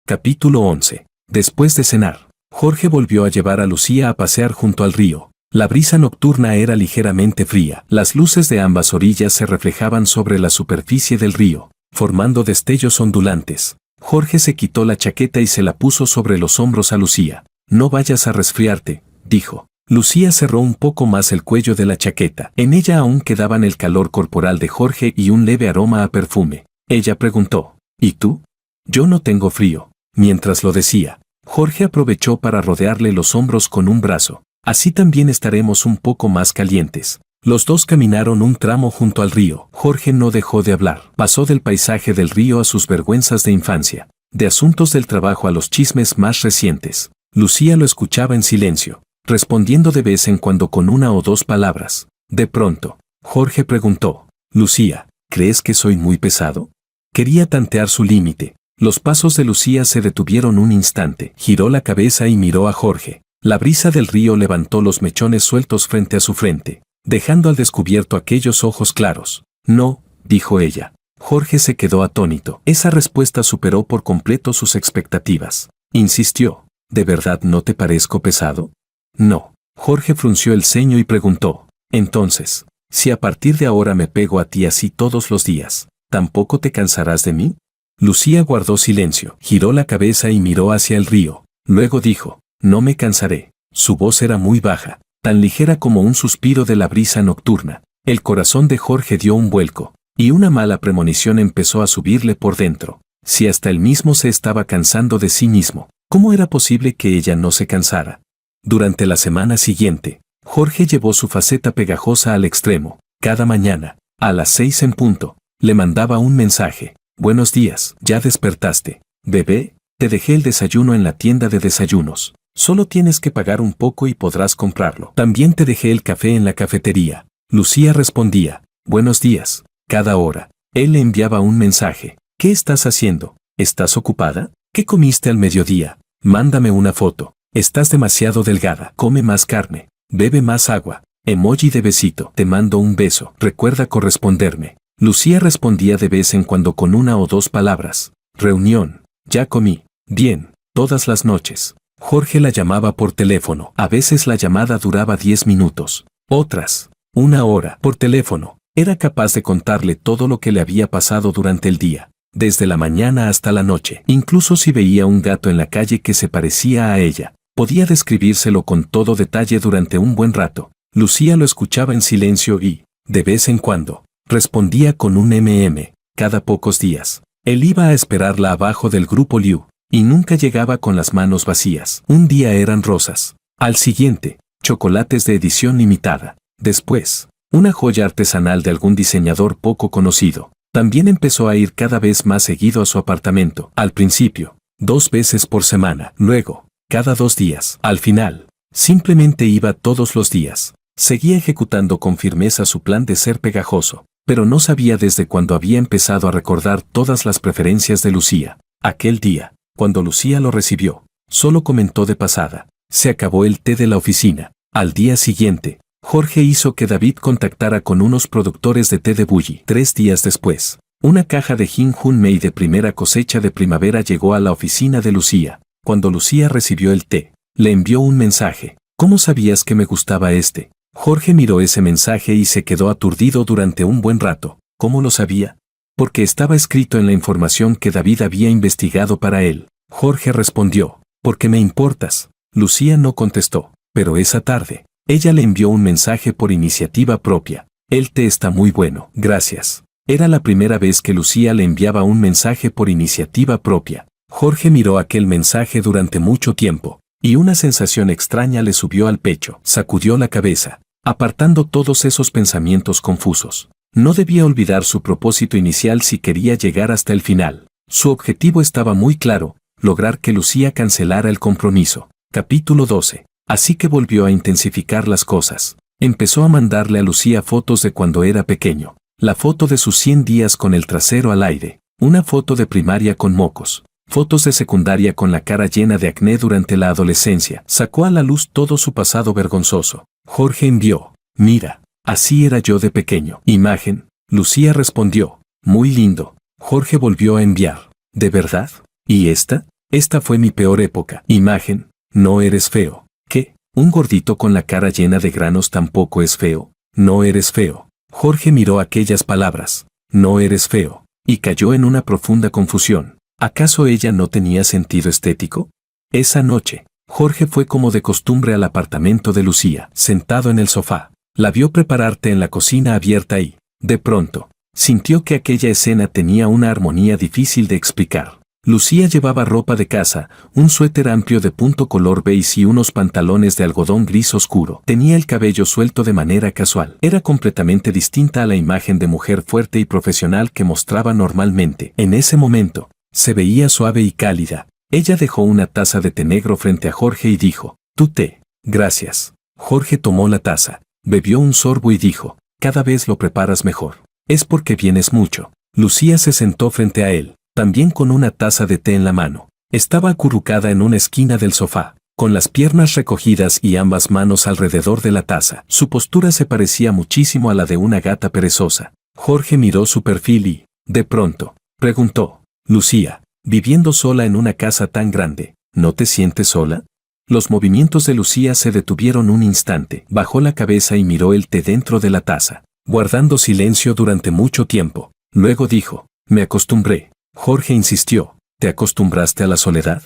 A: Capítulo 11. Después de cenar, Jorge volvió a llevar a Lucía a pasear junto al río. La brisa nocturna era ligeramente fría. Las luces de ambas orillas se reflejaban sobre la superficie del río, formando destellos ondulantes. Jorge se quitó la chaqueta y se la puso sobre los hombros a Lucía. No vayas a resfriarte, dijo. Lucía cerró un poco más el cuello de la chaqueta. En ella aún quedaban el calor corporal de Jorge y un leve aroma a perfume. Ella preguntó, ¿y tú? Yo no tengo frío. Mientras lo decía, Jorge aprovechó para rodearle los hombros con un brazo. Así también estaremos un poco más calientes. Los dos caminaron un tramo junto al río. Jorge no dejó de hablar. Pasó del paisaje del río a sus vergüenzas de infancia, de asuntos del trabajo a los chismes más recientes. Lucía lo escuchaba en silencio, respondiendo de vez en cuando con 1 o 2 palabras. De pronto, Jorge preguntó, Lucía, ¿crees que soy muy pesado? Quería tantear su límite. Los pasos de Lucía se detuvieron un instante. Giró la cabeza y miró a Jorge. La brisa del río levantó los mechones sueltos frente a su frente, dejando al descubierto aquellos ojos claros. No, dijo ella. Jorge se quedó atónito. Esa respuesta superó por completo sus expectativas. Insistió. ¿De verdad no te parezco pesado? No. Jorge frunció el ceño y preguntó. Entonces, si a partir de ahora me pego a ti así todos los días, ¿tampoco te cansarás de mí? Lucía guardó silencio, giró la cabeza y miró hacia el río. Luego dijo, no me cansaré. Su voz era muy baja, tan ligera como un suspiro de la brisa nocturna. El corazón de Jorge dio un vuelco, y una mala premonición empezó a subirle por dentro. Si hasta él mismo se estaba cansando de sí mismo, ¿cómo era posible que ella no se cansara? Durante la semana siguiente, Jorge llevó su faceta pegajosa al extremo. Cada mañana, a las 6 en punto, le mandaba un mensaje. Buenos días, ¿ya despertaste? Bebé, te dejé el desayuno en la tienda de desayunos. Solo tienes que pagar un poco y podrás comprarlo. También te dejé el café en la cafetería. Lucía respondía, buenos días, cada hora. Él le enviaba un mensaje. ¿Qué estás haciendo? ¿Estás ocupada? ¿Qué comiste al mediodía? Mándame una foto. Estás demasiado delgada. Come más carne. Bebe más agua. Emoji de besito. Te mando un beso. Recuerda corresponderme. Lucía respondía de vez en cuando con 1 o 2 palabras. Reunión. Ya comí. Bien. Todas las noches. Jorge la llamaba por teléfono. A veces la llamada duraba 10 minutos. Otras, 1 hora. Por teléfono, era capaz de contarle todo lo que le había pasado durante el día, desde la mañana hasta la noche. Incluso si veía un gato en la calle que se parecía a ella, podía describírselo con todo detalle durante un buen rato. Lucía lo escuchaba en silencio y, de vez en cuando, respondía con un cada pocos días. Él iba a esperarla abajo del grupo Liu, y nunca llegaba con las manos vacías. Un día eran rosas, al siguiente, chocolates de edición limitada. Después, una joya artesanal de algún diseñador poco conocido. También empezó a ir cada vez más seguido a su apartamento. Al principio, 2 veces por semana, luego, cada 2 días. Al final, simplemente iba todos los días. Seguía ejecutando con firmeza su plan de ser pegajoso, pero no sabía desde cuándo había empezado a recordar todas las preferencias de Lucía. Aquel día, cuando Lucía lo recibió, solo comentó de pasada: se acabó el té de la oficina. Al día siguiente, Jorge hizo que David contactara con unos productores de té de Bulli. 3 días después, una caja de Jin Hun Mei de primera cosecha de primavera llegó a la oficina de Lucía. Cuando Lucía recibió el té, le envió un mensaje: ¿cómo sabías que me gustaba este? Jorge miró ese mensaje y se quedó aturdido durante un buen rato. ¿Cómo lo sabía? Porque estaba escrito en la información que David había investigado para él. Jorge respondió: porque me importas. Lucía no contestó, pero esa tarde, ella le envió un mensaje por iniciativa propia: el té está muy bueno, gracias. Era la primera vez que Lucía le enviaba un mensaje por iniciativa propia. Jorge miró aquel mensaje durante mucho tiempo, y una sensación extraña le subió al pecho. Sacudió la cabeza, apartando todos esos pensamientos confusos. No debía olvidar su propósito inicial si quería llegar hasta el final. Su objetivo estaba muy claro: lograr que Lucía cancelara el compromiso. Capítulo 12. Así que volvió a intensificar las cosas. Empezó a mandarle a Lucía fotos de cuando era pequeño. La foto de sus 100 días con el trasero al aire. Una foto de primaria con mocos. Fotos de secundaria con la cara llena de acné durante la adolescencia. Sacó a la luz todo su pasado vergonzoso. Jorge envió: mira, así era yo de pequeño. Imagen. Lucía respondió: muy lindo. Jorge volvió a enviar: ¿de verdad? ¿Y esta? Esta fue mi peor época. Imagen. No eres feo. ¿Qué? ¿Un gordito con la cara llena de granos tampoco es feo? No eres feo. Jorge miró aquellas palabras: no eres feo, y cayó en una profunda confusión. ¿Acaso ella no tenía sentido estético? Esa noche, Jorge fue como de costumbre al apartamento de Lucía. Sentado en el sofá, la vio preparar té en la cocina abierta y, de pronto, sintió que aquella escena tenía una armonía difícil de explicar. Lucía llevaba ropa de casa, un suéter amplio de punto color beige y unos pantalones de algodón gris oscuro. Tenía el cabello suelto de manera casual. Era completamente distinta a la imagen de mujer fuerte y profesional que mostraba normalmente. En ese momento, se veía suave y cálida. Ella dejó una taza de té negro frente a Jorge y dijo: tu té. Gracias. Jorge tomó la taza, bebió un sorbo y dijo: cada vez lo preparas mejor. Es porque vienes mucho. Lucía se sentó frente a él, también con una taza de té en la mano. Estaba acurrucada en una esquina del sofá, con las piernas recogidas y ambas manos alrededor de la taza. Su postura se parecía muchísimo a la de una gata perezosa. Jorge miró su perfil y, de pronto, preguntó: Lucía, viviendo sola en una casa tan grande, ¿no te sientes sola? Los movimientos de Lucía se detuvieron un instante. Bajó la cabeza y miró el té dentro de la taza, guardando silencio durante mucho tiempo. Luego dijo: me acostumbré. Jorge insistió: ¿te acostumbraste a la soledad?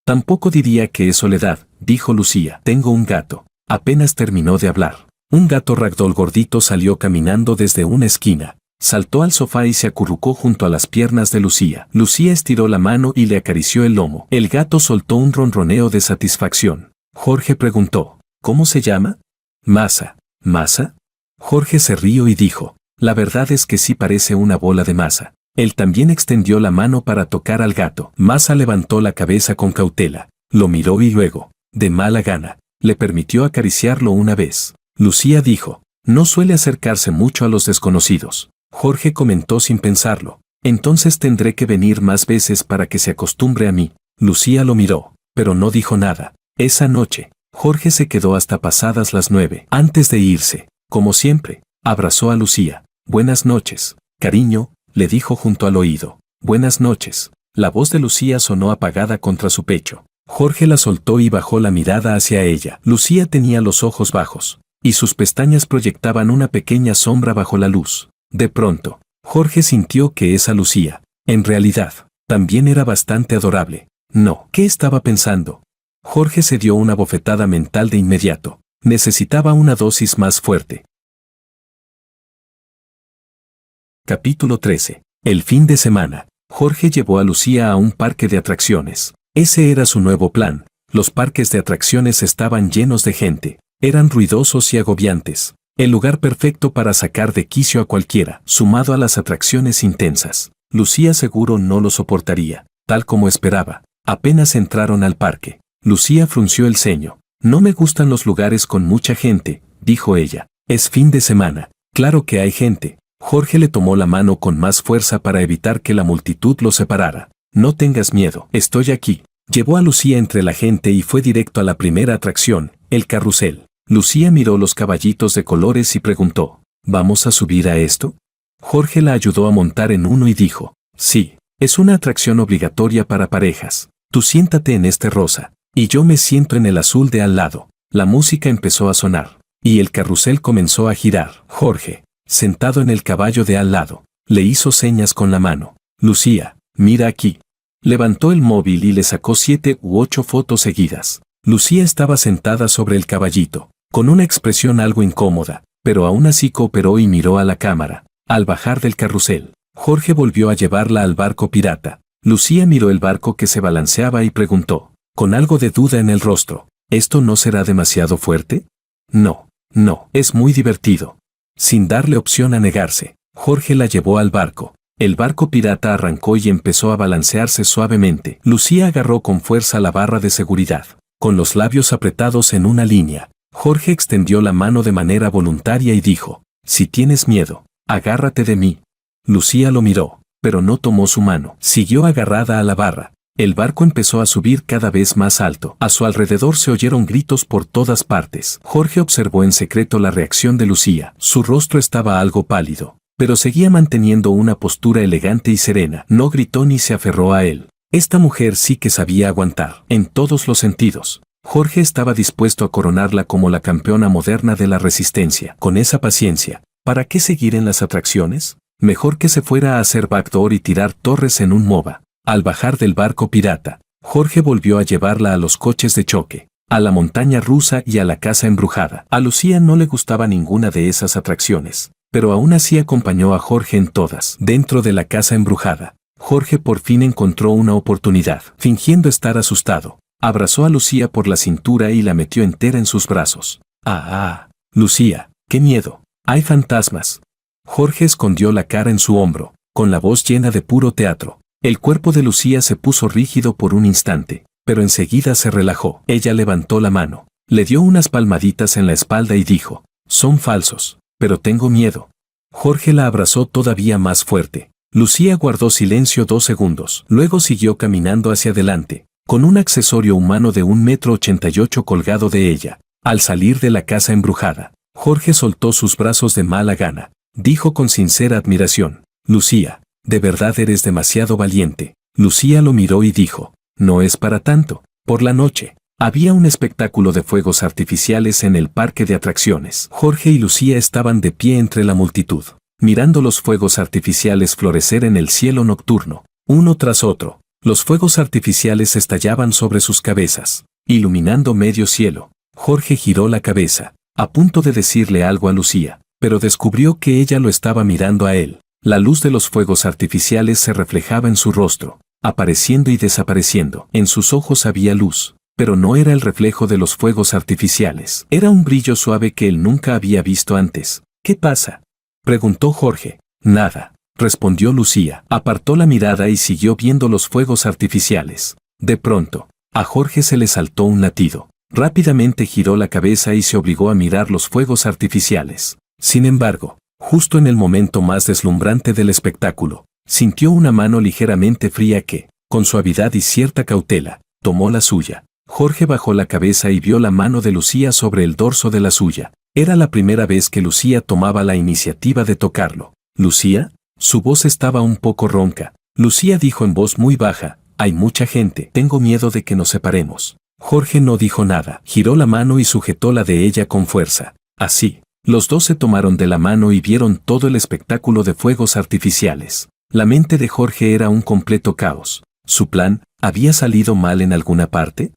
A: Tampoco diría que es soledad, dijo Lucía. Tengo un gato. Apenas terminó de hablar, un gato ragdoll gordito salió caminando desde una esquina. Saltó al sofá y se acurrucó junto a las piernas de Lucía. Lucía estiró la mano y le acarició el lomo. El gato soltó un ronroneo de satisfacción. Jorge preguntó: ¿cómo se llama? Masa. ¿Masa? Jorge se rió y dijo: la verdad es que sí parece una bola de masa. Él también extendió la mano para tocar al gato. Masa levantó la cabeza con cautela, lo miró y luego, de mala gana, le permitió acariciarlo una vez. Lucía dijo: no suele acercarse mucho a los desconocidos. Jorge comentó sin pensarlo: entonces tendré que venir más veces para que se acostumbre a mí. Lucía lo miró, pero no dijo nada. Esa noche, Jorge se quedó hasta pasadas las 9. Antes de irse, como siempre, abrazó a Lucía. Buenas noches, cariño, le dijo junto al oído. Buenas noches. La voz de Lucía sonó apagada contra su pecho. Jorge la soltó y bajó la mirada hacia ella. Lucía tenía los ojos bajos, y sus pestañas proyectaban una pequeña sombra bajo la luz. De pronto, Jorge sintió que esa Lucía, en realidad, también era bastante adorable. No, ¿qué estaba pensando? Jorge se dio una bofetada mental de inmediato. Necesitaba una dosis más fuerte. Capítulo 13. El fin de semana, Jorge llevó a Lucía a un parque de atracciones. Ese era su nuevo plan. Los parques de atracciones estaban llenos de gente. Eran ruidosos y agobiantes. El lugar perfecto para sacar de quicio a cualquiera, sumado a las atracciones intensas. Lucía seguro no lo soportaría, tal como esperaba. Apenas entraron al parque. Lucía frunció el ceño. No me gustan los lugares con mucha gente, dijo ella. Es fin de semana. Claro que hay gente. Jorge le tomó la mano con más fuerza para evitar que la multitud los separara. No tengas miedo, estoy aquí. Llevó a Lucía entre la gente y fue directo a la primera atracción, el carrusel. Lucía miró los caballitos de colores y preguntó, ¿vamos a subir a esto? Jorge la ayudó a montar en uno y dijo, sí, es una atracción obligatoria para parejas. Tú siéntate en este rosa, y yo me siento en el azul de al lado. La música empezó a sonar, y el carrusel comenzó a girar. Jorge, sentado en el caballo de al lado, le hizo señas con la mano. Lucía, mira aquí. Levantó el móvil y le sacó 7 u 8 fotos seguidas. Lucía estaba sentada sobre el caballito, con una expresión algo incómoda, pero aún así cooperó y miró a la cámara. Al bajar del carrusel, Jorge volvió a llevarla al barco pirata. Lucía miró el barco que se balanceaba y preguntó, con algo de duda en el rostro, ¿esto no será demasiado fuerte? No, es muy divertido. Sin darle opción a negarse, Jorge la llevó al barco. El barco pirata arrancó y empezó a balancearse suavemente. Lucía agarró con fuerza la barra de seguridad. Con los labios apretados en una línea, Jorge extendió la mano de manera voluntaria y dijo, si tienes miedo, agárrate de mí. Lucía lo miró, pero no tomó su mano. Siguió agarrada a la barra. El barco empezó a subir cada vez más alto. A su alrededor se oyeron gritos por todas partes. Jorge observó en secreto la reacción de Lucía. Su rostro estaba algo pálido, pero seguía manteniendo una postura elegante y serena. No gritó ni se aferró a él. Esta mujer sí que sabía aguantar, en todos los sentidos. Jorge estaba dispuesto a coronarla como la campeona moderna de la resistencia. Con esa paciencia, ¿para qué seguir en las atracciones? Mejor que se fuera a hacer backdoor y tirar torres en un MOBA. Al bajar del barco pirata, Jorge volvió a llevarla a los coches de choque, a la montaña rusa y a la casa embrujada. A Lucía no le gustaba ninguna de esas atracciones, pero aún así acompañó a Jorge en todas. Dentro de la casa embrujada, Jorge por fin encontró una oportunidad. Fingiendo estar asustado, abrazó a Lucía por la cintura y la metió entera en sus brazos. Lucía, qué miedo. Hay fantasmas. Jorge escondió la cara en su hombro, con la voz llena de puro teatro. El cuerpo de Lucía se puso rígido por un instante, pero enseguida se relajó. Ella levantó la mano, le dio unas palmaditas en la espalda y dijo, son falsos, pero tengo miedo. Jorge la abrazó todavía más fuerte. Lucía guardó silencio 2 segundos, luego siguió caminando hacia adelante, con un accesorio humano de 1,88 m colgado de ella. Al salir de la casa embrujada, Jorge soltó sus brazos de mala gana. Dijo con sincera admiración, Lucía, de verdad eres demasiado valiente. Lucía lo miró y dijo, no es para tanto. Por la noche, había un espectáculo de fuegos artificiales en el parque de atracciones. Jorge y Lucía estaban de pie entre la multitud, mirando los fuegos artificiales florecer en el cielo nocturno, uno tras otro. Los fuegos artificiales estallaban sobre sus cabezas, iluminando medio cielo. Jorge giró la cabeza, a punto de decirle algo a Lucía, pero descubrió que ella lo estaba mirando a él. La luz de los fuegos artificiales se reflejaba en su rostro, apareciendo y desapareciendo. En sus ojos había luz, pero no era el reflejo de los fuegos artificiales. Era un brillo suave que él nunca había visto antes. ¿Qué pasa?, preguntó Jorge. Nada, respondió Lucía. Apartó la mirada y siguió viendo los fuegos artificiales. De pronto, a Jorge se le saltó un latido. Rápidamente giró la cabeza y se obligó a mirar los fuegos artificiales. Sin embargo, justo en el momento más deslumbrante del espectáculo, sintió una mano ligeramente fría que, con suavidad y cierta cautela, tomó la suya. Jorge bajó la cabeza y vio la mano de Lucía sobre el dorso de la suya. Era la primera vez que Lucía tomaba la iniciativa de tocarlo. ¿Lucía? Su voz estaba un poco ronca. Lucía dijo en voz muy baja, hay mucha gente, tengo miedo de que nos separemos. Jorge no dijo nada, giró la mano y sujetó la de ella con fuerza. Así, los dos se tomaron de la mano y vieron todo el espectáculo de fuegos artificiales. La mente de Jorge era un completo caos. ¿Su plan había salido mal en alguna parte?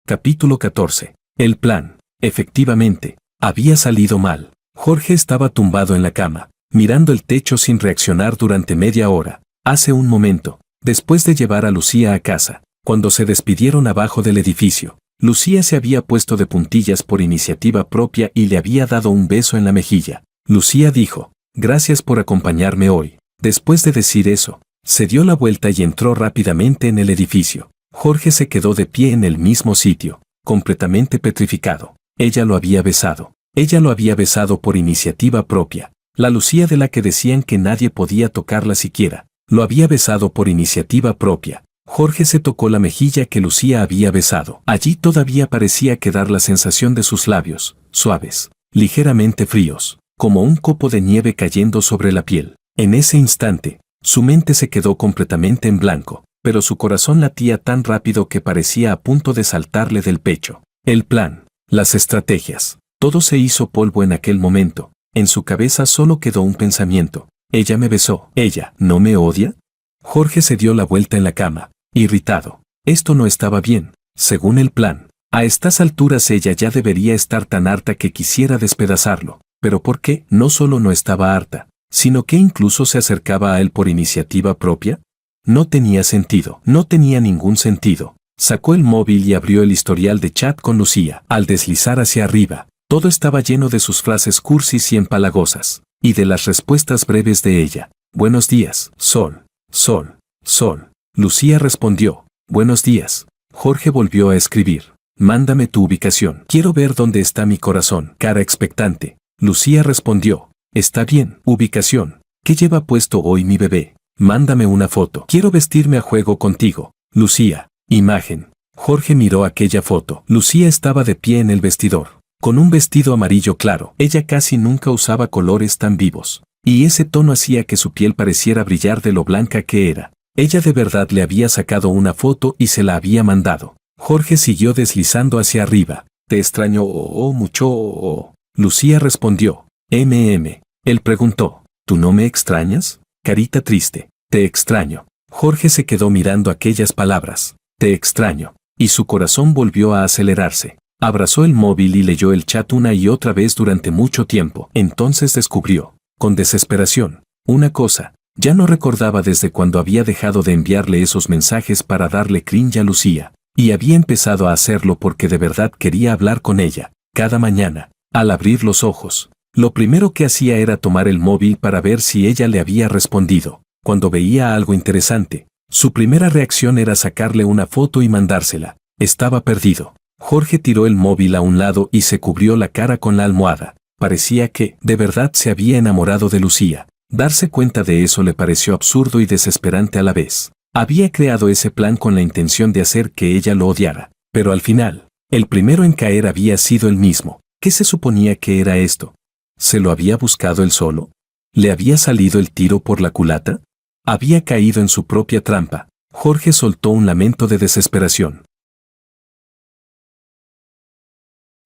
A: Capítulo 14. El plan, efectivamente, había salido mal. Jorge estaba tumbado en la cama, mirando el techo sin reaccionar durante media hora. Hace un momento, después de llevar a Lucía a casa, cuando se despidieron abajo del edificio, Lucía se había puesto de puntillas por iniciativa propia y le había dado un beso en la mejilla. Lucía dijo, «Gracias por acompañarme hoy». Después de decir eso, se dio la vuelta y entró rápidamente en el edificio. Jorge se quedó de pie en el mismo sitio, completamente petrificado. Ella lo había besado. Ella lo había besado por iniciativa propia. La Lucía de la que decían que nadie podía tocarla siquiera. Lo había besado por iniciativa propia. Jorge se tocó la mejilla que Lucía había besado. Allí todavía parecía quedar la sensación de sus labios, suaves, ligeramente fríos, como un copo de nieve cayendo sobre la piel. En ese instante, su mente se quedó completamente en blanco, pero su corazón latía tan rápido que parecía a punto de saltarle del pecho. El plan, las estrategias, todo se hizo polvo en aquel momento. En su cabeza solo quedó un pensamiento. Ella me besó. ¿Ella no me odia? Jorge se dio la vuelta en la cama, irritado. Esto no estaba bien, según el plan. A estas alturas ella ya debería estar tan harta que quisiera despedazarlo. Pero ¿por qué? No solo no estaba harta, sino que incluso se acercaba a él por iniciativa propia. No tenía sentido, no tenía ningún sentido. Sacó el móvil y abrió el historial de chat con Lucía. Al deslizar hacia arriba, todo estaba lleno de sus frases cursis y empalagosas, y de las respuestas breves de ella. Buenos días, sol, sol, sol. Lucía respondió, buenos días. Jorge volvió a escribir, mándame tu ubicación. Quiero ver dónde está mi corazón. Cara expectante. Lucía respondió, está bien, ubicación. ¿Qué lleva puesto hoy mi bebé? Mándame una foto. Quiero vestirme a juego contigo. Lucía, imagen. Jorge miró aquella foto. Lucía estaba de pie en el vestidor, con un vestido amarillo claro. Ella casi nunca usaba colores tan vivos, y ese tono hacía que su piel pareciera brillar de lo blanca que era. Ella de verdad le había sacado una foto y se la había mandado. Jorge siguió deslizando hacia arriba. Te extraño mucho. Lucía respondió, Él preguntó, ¿tú no me extrañas? Carita triste. Te extraño. Jorge se quedó mirando aquellas palabras. Te extraño. Y su corazón volvió a acelerarse. Abrazó el móvil y leyó el chat una y otra vez durante mucho tiempo. Entonces descubrió, con desesperación, una cosa. Ya no recordaba desde cuando había dejado de enviarle esos mensajes para darle cringe a Lucía. Y había empezado a hacerlo porque de verdad quería hablar con ella. Cada mañana, al abrir los ojos, lo primero que hacía era tomar el móvil para ver si ella le había respondido. Cuando veía algo interesante, su primera reacción era sacarle una foto y mandársela. Estaba perdido. Jorge tiró el móvil a un lado y se cubrió la cara con la almohada. Parecía que, de verdad, se había enamorado de Lucía. Darse cuenta de eso le pareció absurdo y desesperante a la vez. Había creado ese plan con la intención de hacer que ella lo odiara. Pero al final, el primero en caer había sido él mismo. ¿Qué se suponía que era esto? ¿Se lo había buscado él solo? ¿Le había salido el tiro por la culata? Había caído en su propia trampa. Jorge soltó un lamento de desesperación.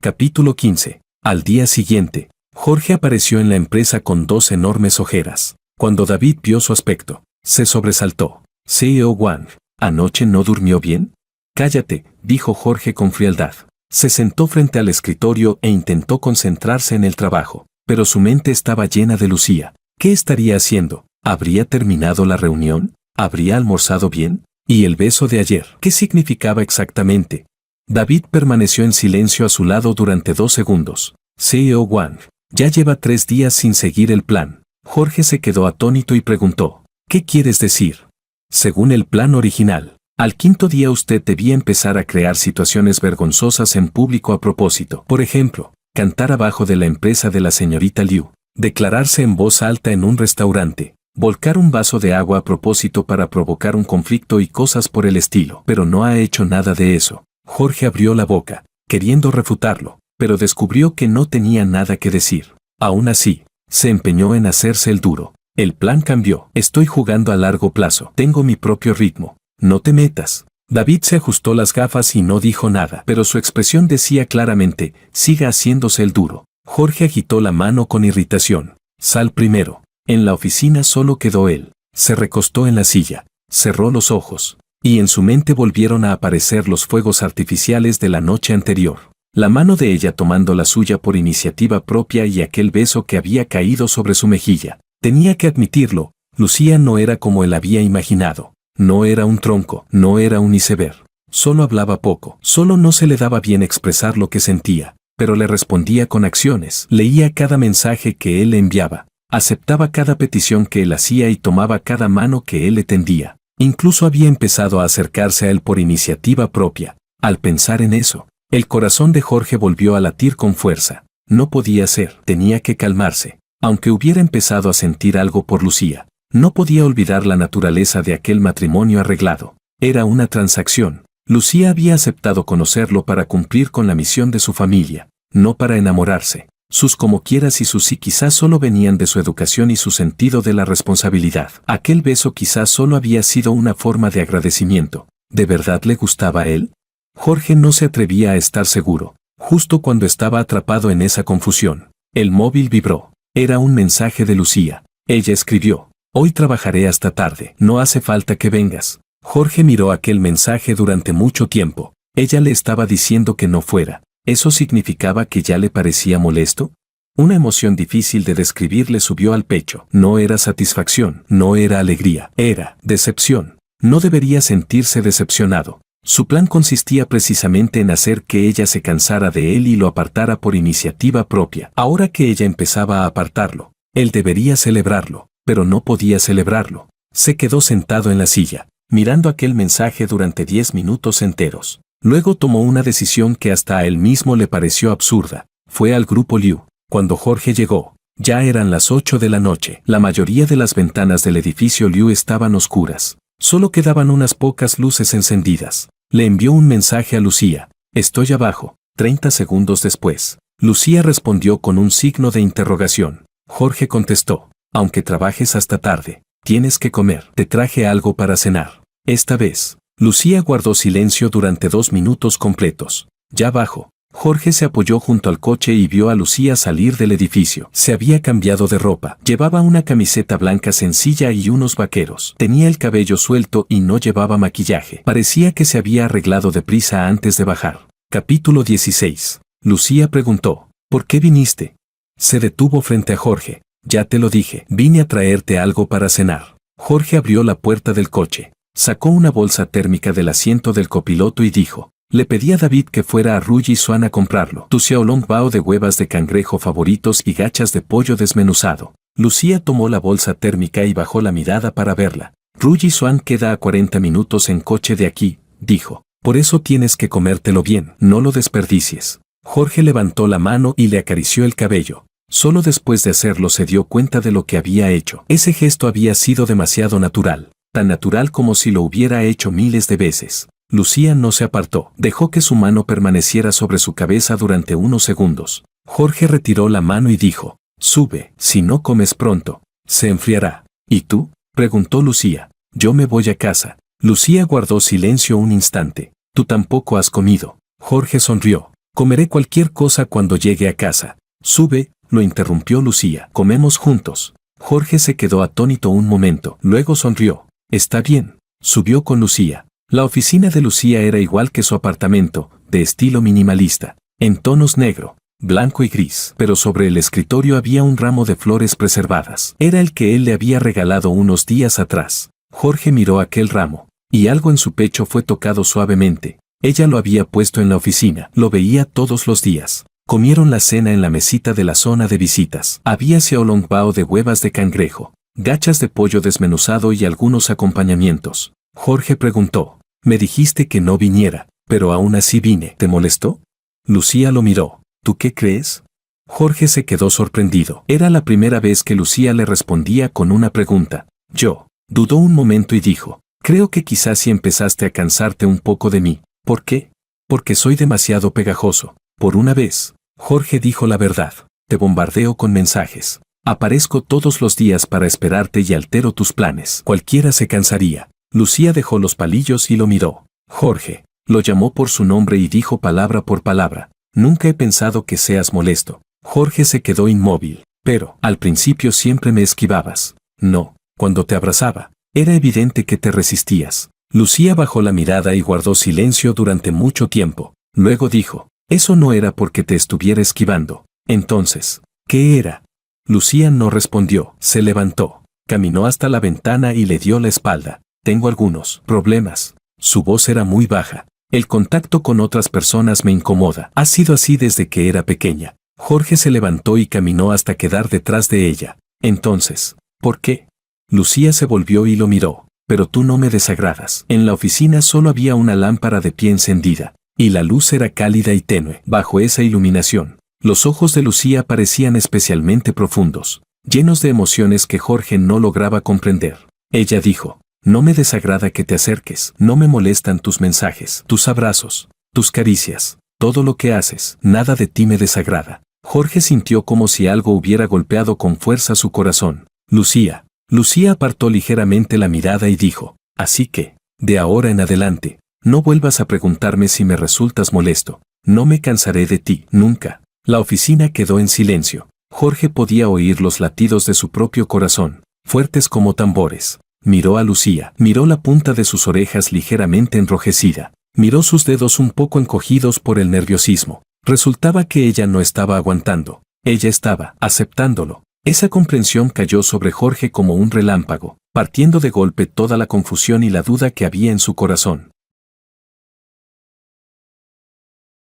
A: Capítulo 15. Al día siguiente, Jorge apareció en la empresa con 2 enormes ojeras. Cuando David vio su aspecto, se sobresaltó. CEO Wang, ¿anoche no durmió bien? Cállate, dijo Jorge con frialdad. Se sentó frente al escritorio e intentó concentrarse en el trabajo, pero su mente estaba llena de Lucía. ¿Qué estaría haciendo? ¿Habría terminado la reunión? ¿Habría almorzado bien? ¿Y el beso de ayer? ¿Qué significaba exactamente? David permaneció en silencio a su lado durante 2 segundos. CEO Wang, ya lleva 3 días sin seguir el plan. Jorge se quedó atónito y preguntó, ¿qué quieres decir? Según el plan original, al 5.º día usted debía empezar a crear situaciones vergonzosas en público a propósito. Por ejemplo, cantar abajo de la empresa de la señorita Liu, declararse en voz alta en un restaurante, volcar un vaso de agua a propósito para provocar un conflicto y cosas por el estilo. Pero no ha hecho nada de eso. Jorge abrió la boca, queriendo refutarlo, pero descubrió que no tenía nada que decir. Aún así, se empeñó en hacerse el duro. El plan cambió. Estoy jugando a largo plazo. Tengo mi propio ritmo. No te metas. David se ajustó las gafas y no dijo nada, pero su expresión decía claramente, siga haciéndose el duro. Jorge agitó la mano con irritación. Sal primero. En la oficina solo quedó él. Se recostó en la silla, cerró los ojos, y en su mente volvieron a aparecer los fuegos artificiales de la noche anterior. La mano de ella tomando la suya por iniciativa propia y aquel beso que había caído sobre su mejilla. Tenía que admitirlo, Lucía no era como él había imaginado. No era un tronco, no era un iceberg. Solo hablaba poco, solo no se le daba bien expresar lo que sentía, pero le respondía con acciones, leía cada mensaje que él le enviaba, aceptaba cada petición que él hacía y tomaba cada mano que él le tendía. Incluso había empezado a acercarse a él por iniciativa propia. Al pensar en eso, el corazón de Jorge volvió a latir con fuerza. No podía ser, tenía que calmarse. Aunque hubiera empezado a sentir algo por Lucía, no podía olvidar la naturaleza de aquel matrimonio arreglado. Era una transacción. Lucía había aceptado conocerlo para cumplir con la misión de su familia, no para enamorarse. Sus como quieras y sus sí quizás solo venían de su educación y su sentido de la responsabilidad. Aquel beso quizás solo había sido una forma de agradecimiento. ¿De verdad le gustaba a él? Jorge no se atrevía a estar seguro. Justo cuando estaba atrapado en esa confusión, el móvil vibró. Era un mensaje de Lucía. Ella escribió: «Hoy trabajaré hasta tarde, no hace falta que vengas». Jorge miró aquel mensaje durante mucho tiempo. Ella le estaba diciendo que no fuera. ¿Eso significaba que ya le parecía molesto? Una emoción difícil de describir le subió al pecho. No era satisfacción, no era alegría, era decepción. No debería sentirse decepcionado. Su plan consistía precisamente en hacer que ella se cansara de él y lo apartara por iniciativa propia. Ahora que ella empezaba a apartarlo, él debería celebrarlo, pero no podía celebrarlo. Se quedó sentado en la silla, mirando aquel mensaje durante 10 minutos enteros. Luego tomó una decisión que hasta a él mismo le pareció absurda. Fue al grupo Liu. Cuando Jorge llegó, ya eran las 8 de la noche. La mayoría de las ventanas del edificio Liu estaban oscuras. Solo quedaban unas pocas luces encendidas. Le envió un mensaje a Lucía: «Estoy abajo». 30 segundos después, Lucía respondió con un signo de interrogación. Jorge contestó: «Aunque trabajes hasta tarde, tienes que comer. Te traje algo para cenar». Esta vez, Lucía guardó silencio durante 2 minutos completos. Ya abajo, Jorge se apoyó junto al coche y vio a Lucía salir del edificio. Se había cambiado de ropa. Llevaba una camiseta blanca sencilla y unos vaqueros. Tenía el cabello suelto y no llevaba maquillaje. Parecía que se había arreglado deprisa antes de bajar. Capítulo 16. Lucía preguntó: «¿Por qué viniste?». Se detuvo frente a Jorge. «Ya te lo dije, vine a traerte algo para cenar». Jorge abrió la puerta del coche. Sacó una bolsa térmica del asiento del copiloto y dijo: «Le pedí a David que fuera a Ruyi Swan a comprarlo. Tu xiaolong bao de huevas de cangrejo favoritos y gachas de pollo desmenuzado». Lucía tomó la bolsa térmica y bajó la mirada para verla. «Ruyi Swan queda a 40 minutos en coche de aquí», dijo. «Por eso tienes que comértelo bien, no lo desperdicies». Jorge levantó la mano y le acarició el cabello. Solo después de hacerlo se dio cuenta de lo que había hecho. Ese gesto había sido demasiado natural. Tan natural como si lo hubiera hecho miles de veces. Lucía no se apartó, dejó que su mano permaneciera sobre su cabeza durante unos segundos. Jorge retiró la mano y dijo: «Sube, si no comes pronto, se enfriará». «¿Y tú?», preguntó Lucía. «Yo me voy a casa». Lucía guardó silencio un instante. «Tú tampoco has comido». Jorge sonrió. «Comeré cualquier cosa cuando llegue a casa». «Sube», lo interrumpió Lucía. «Comemos juntos». Jorge se quedó atónito un momento, luego sonrió. «Está bien». Subió con Lucía. La oficina de Lucía era igual que su apartamento, de estilo minimalista, en tonos negro, blanco y gris, pero sobre el escritorio había un ramo de flores preservadas. Era el que él le había regalado unos días atrás. Jorge miró aquel ramo, y algo en su pecho fue tocado suavemente. Ella lo había puesto en la oficina, lo veía todos los días. Comieron la cena en la mesita de la zona de visitas. Había xiaolong bao de huevas de cangrejo, gachas de pollo desmenuzado y algunos acompañamientos. Jorge preguntó: «Me dijiste que no viniera, pero aún así vine. ¿Te molestó?». Lucía lo miró. «¿Tú qué crees?». Jorge se quedó sorprendido. Era la primera vez que Lucía le respondía con una pregunta. «Yo». Dudó un momento y dijo: «Creo que quizás si empezaste a cansarte un poco de mí». «¿Por qué?». «Porque soy demasiado pegajoso». «Por una vez». Jorge dijo la verdad. «Te bombardeo con mensajes. Aparezco todos los días para esperarte y altero tus planes. Cualquiera se cansaría». Lucía dejó los palillos y lo miró. «Jorge». Lo llamó por su nombre y dijo palabra por palabra: «Nunca he pensado que seas molesto». Jorge se quedó inmóvil. «Pero, al principio siempre me esquivabas». «No, cuando te abrazaba, era evidente que te resistías». Lucía bajó la mirada y guardó silencio durante mucho tiempo. Luego dijo: «Eso no era porque te estuviera esquivando». «Entonces, ¿qué era?». Lucía no respondió. Se levantó, caminó hasta la ventana y le dio la espalda. «Tengo algunos problemas». Su voz era muy baja. El contacto con otras personas me incomoda. Ha sido así desde que era pequeña. Jorge se levantó y caminó hasta quedar detrás de ella. Entonces, ¿por qué? Lucía se volvió y lo miró. Pero tú no me desagradas. En la oficina solo había una lámpara de pie encendida, y la luz era cálida y tenue. Bajo esa iluminación, los ojos de Lucía parecían especialmente profundos, llenos de emociones que Jorge no lograba comprender. Ella dijo, no me desagrada que te acerques, no me molestan tus mensajes, tus abrazos, tus caricias, todo lo que haces, nada de ti me desagrada. Jorge sintió como si algo hubiera golpeado con fuerza su corazón. Lucía. Lucía apartó ligeramente la mirada y dijo, así que, de ahora en adelante, no vuelvas a preguntarme si me resultas molesto. No me cansaré de ti, nunca. La oficina quedó en silencio. Jorge podía oír los latidos de su propio corazón, fuertes como tambores. Miró a Lucía, miró la punta de sus orejas ligeramente enrojecida, miró sus dedos un poco encogidos por el nerviosismo. Resultaba que ella no estaba aguantando, ella estaba aceptándolo. Esa comprensión cayó sobre Jorge como un relámpago, partiendo de golpe toda la confusión y la duda que había en su corazón.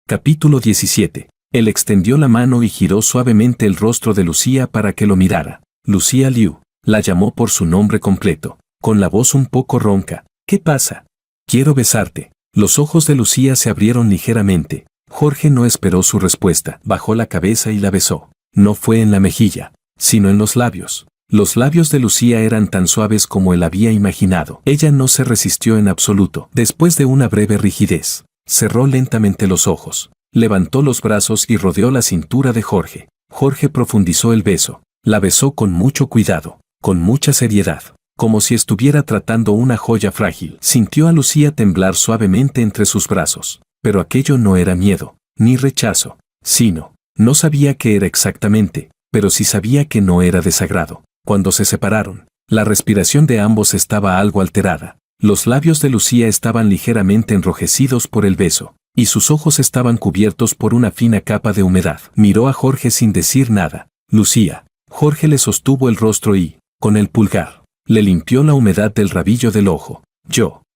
A: Capítulo 17. Él extendió la mano y giró suavemente el rostro de Lucía para que lo mirara. Lucía Liu, la llamó por su nombre completo, con la voz un poco ronca. ¿Qué pasa? Quiero besarte. Los ojos de Lucía se abrieron ligeramente. Jorge no esperó su respuesta, bajó la cabeza y la besó. No fue en la mejilla, sino en los labios. Los labios de Lucía eran tan suaves como él había imaginado. Ella no se resistió en absoluto. Después de una breve rigidez, cerró lentamente los ojos, levantó los brazos y rodeó la cintura de Jorge. Jorge profundizó el beso. La besó con mucho cuidado, con mucha seriedad, como si estuviera tratando una joya frágil. Sintió a Lucía temblar suavemente entre sus brazos. Pero aquello no era miedo, ni rechazo, sino, no sabía qué era exactamente, pero sí sabía que no era desagrado. Cuando se separaron, la respiración de ambos estaba algo alterada. Los labios de Lucía estaban ligeramente enrojecidos por el beso, y sus ojos estaban cubiertos por una fina capa de humedad. Miró a Jorge sin decir nada. Lucía. Jorge le sostuvo el rostro y, con el pulgar, le limpió la humedad del rabillo del ojo.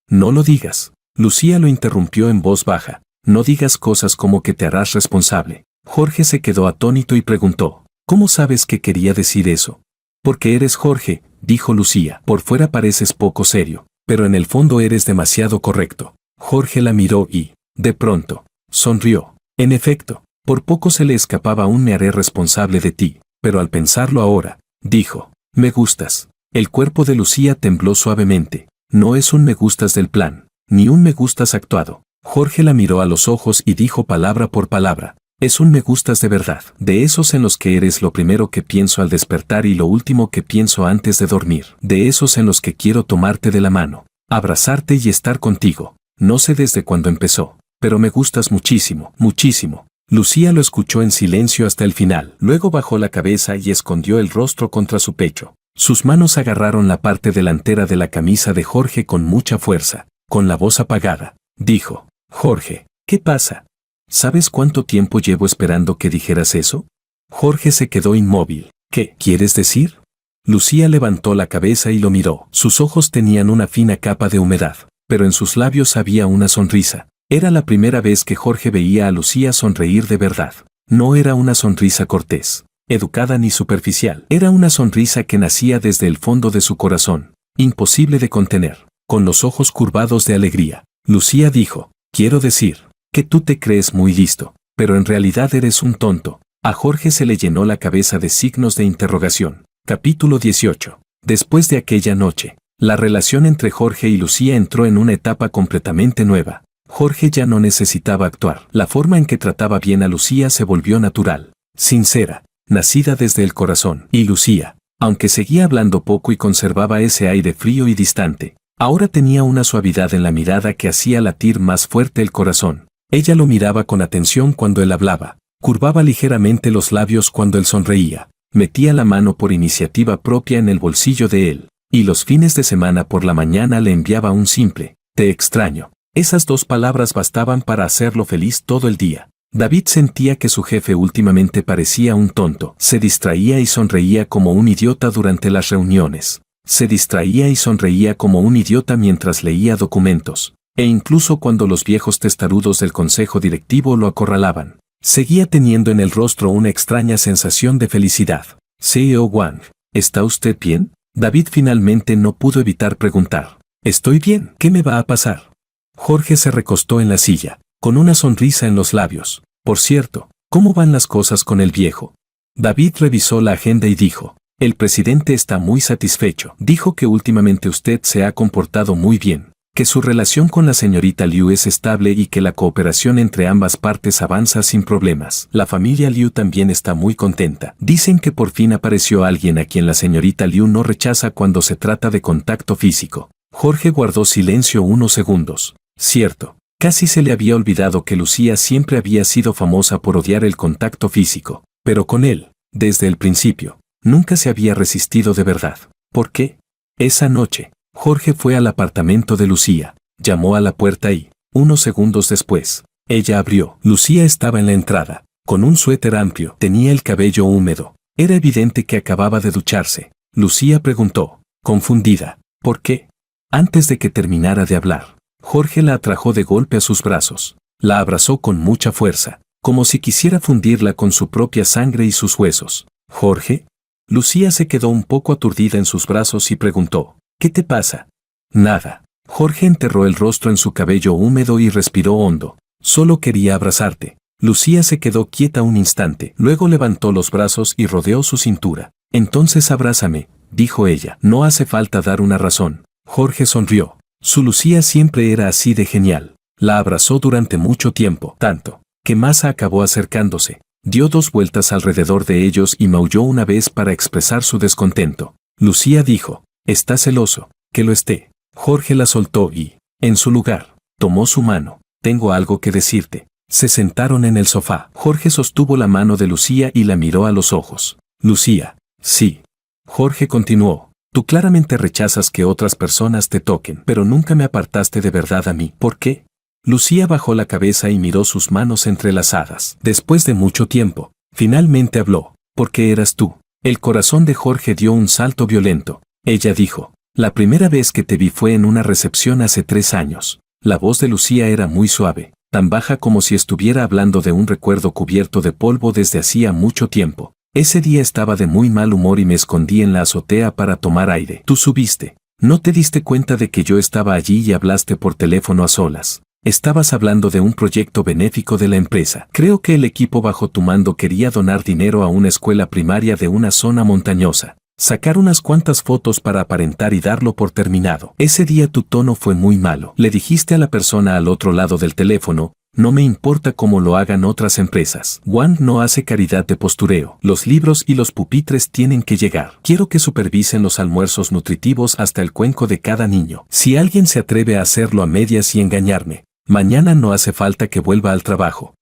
A: No lo digas. Lucía lo interrumpió en voz baja. No digas cosas como que te harás responsable. Jorge se quedó atónito y preguntó, ¿cómo sabes que quería decir eso? Porque eres Jorge, dijo Lucía. Por fuera pareces poco serio, pero en el fondo eres demasiado correcto. Jorge la miró y, de pronto, sonrió. En efecto, por poco se le escapaba un me haré responsable de ti, pero al pensarlo ahora, dijo, me gustas. El cuerpo de Lucía tembló suavemente. No es un me gustas del plan, ni un me gustas actuado. Jorge la miró a los ojos y dijo palabra por palabra, es un me gustas de verdad, de esos en los que eres lo primero que pienso al despertar y lo último que pienso antes de dormir, de esos en los que quiero tomarte de la mano, abrazarte y estar contigo. No sé desde cuándo empezó, pero me gustas muchísimo, muchísimo. Lucía lo escuchó en silencio hasta el final, luego bajó la cabeza y escondió el rostro contra su pecho. Sus manos agarraron la parte delantera de la camisa de Jorge con mucha fuerza. Con la voz apagada, dijo, Jorge, ¿qué pasa? ¿Sabes cuánto tiempo llevo esperando que dijeras eso? Jorge se quedó inmóvil. ¿Qué quieres decir? Lucía levantó la cabeza y lo miró. Sus ojos tenían una fina capa de humedad, pero en sus labios había una sonrisa. Era la primera vez que Jorge veía a Lucía sonreír de verdad. No era una sonrisa cortés, educada ni superficial. Era una sonrisa que nacía desde el fondo de su corazón, imposible de contener. Con los ojos curvados de alegría, Lucía dijo, quiero decir, que tú te crees muy listo, pero en realidad eres un tonto. A Jorge se le llenó la cabeza de signos de interrogación. Capítulo 18. Después de aquella noche, la relación entre Jorge y Lucía entró en una etapa completamente nueva. Jorge ya no necesitaba actuar. La forma en que trataba bien a Lucía se volvió natural, sincera, nacida desde el corazón. Y Lucía, aunque seguía hablando poco y conservaba ese aire frío y distante, ahora tenía una suavidad en la mirada que hacía latir más fuerte el corazón. Ella lo miraba con atención cuando él hablaba, curvaba ligeramente los labios cuando él sonreía, metía la mano por iniciativa propia en el bolsillo de él, y los fines de semana por la mañana le enviaba un simple, te extraño. Esas dos palabras bastaban para hacerlo feliz todo el día. David sentía que su jefe últimamente parecía un tonto. Se distraía y sonreía como un idiota durante las reuniones. Se distraía y sonreía como un idiota mientras leía documentos. E incluso cuando los viejos testarudos del consejo directivo lo acorralaban, seguía teniendo en el rostro una extraña sensación de felicidad. CEO Wang, ¿está usted bien? David finalmente no pudo evitar preguntar. Estoy bien. ¿Qué me va a pasar? Jorge se recostó en la silla, con una sonrisa en los labios. Por cierto, ¿cómo van las cosas con el viejo? David revisó la agenda y dijo, el presidente está muy satisfecho. Dijo que últimamente usted se ha comportado muy bien, que su relación con la señorita Liu es estable y que la cooperación entre ambas partes avanza sin problemas. La familia Liu también está muy contenta. Dicen que por fin apareció alguien a quien la señorita Liu no rechaza cuando se trata de contacto físico. Jorge guardó silencio unos segundos. Cierto, casi se le había olvidado que Lucía siempre había sido famosa por odiar el contacto físico, pero con él, desde el principio, nunca se había resistido de verdad. ¿Por qué? Esa noche, Jorge fue al apartamento de Lucía, llamó a la puerta y, unos segundos después, ella abrió. Lucía estaba en la entrada, con un suéter amplio, tenía el cabello húmedo. Era evidente que acababa de ducharse. Lucía preguntó, confundida, ¿por qué? Antes de que terminara de hablar, Jorge la atrajo de golpe a sus brazos. La abrazó con mucha fuerza, como si quisiera fundirla con su propia sangre y sus huesos. ¿Jorge? Lucía se quedó un poco aturdida en sus brazos y preguntó, ¿qué te pasa? Nada. Jorge enterró el rostro en su cabello húmedo y respiró hondo. Solo quería abrazarte. Lucía se quedó quieta un instante, luego levantó los brazos y rodeó su cintura. Entonces abrázame, dijo ella. No hace falta dar una razón. Jorge sonrió. Su Lucía siempre era así de genial. La abrazó durante mucho tiempo, tanto, que Masa acabó acercándose. Dio 2 vueltas alrededor de ellos y maulló una vez para expresar su descontento. Lucía dijo, está celoso, que lo esté. Jorge la soltó y, en su lugar, tomó su mano. Tengo algo que decirte. Se sentaron en el sofá. Jorge sostuvo la mano de Lucía y la miró a los ojos. Lucía, sí. Jorge continuó. Tú claramente rechazas que otras personas te toquen, pero nunca me apartaste de verdad a mí. ¿Por qué? Lucía bajó la cabeza y miró sus manos entrelazadas. Después de mucho tiempo, finalmente habló. Porque eras tú. El corazón de Jorge dio un salto violento. Ella dijo, la primera vez que te vi fue en una recepción hace 3 años. La voz de Lucía era muy suave, tan baja como si estuviera hablando de un recuerdo cubierto de polvo desde hacía mucho tiempo. Ese día estaba de muy mal humor y me escondí en la azotea para tomar aire. Tú subiste. No te diste cuenta de que yo estaba allí y hablaste por teléfono a solas. Estabas hablando de un proyecto benéfico de la empresa. Creo que el equipo bajo tu mando quería donar dinero a una escuela primaria de una zona montañosa. Sacar unas cuantas fotos para aparentar y darlo por terminado. Ese día tu tono fue muy malo. Le dijiste a la persona al otro lado del teléfono, no me importa cómo lo hagan otras empresas. Wang no hace caridad de postureo. Los libros y los pupitres tienen que llegar. Quiero que supervisen los almuerzos nutritivos hasta el cuenco de cada niño. Si alguien se atreve a hacerlo a medias y engañarme, mañana no hace falta que vuelva al trabajo.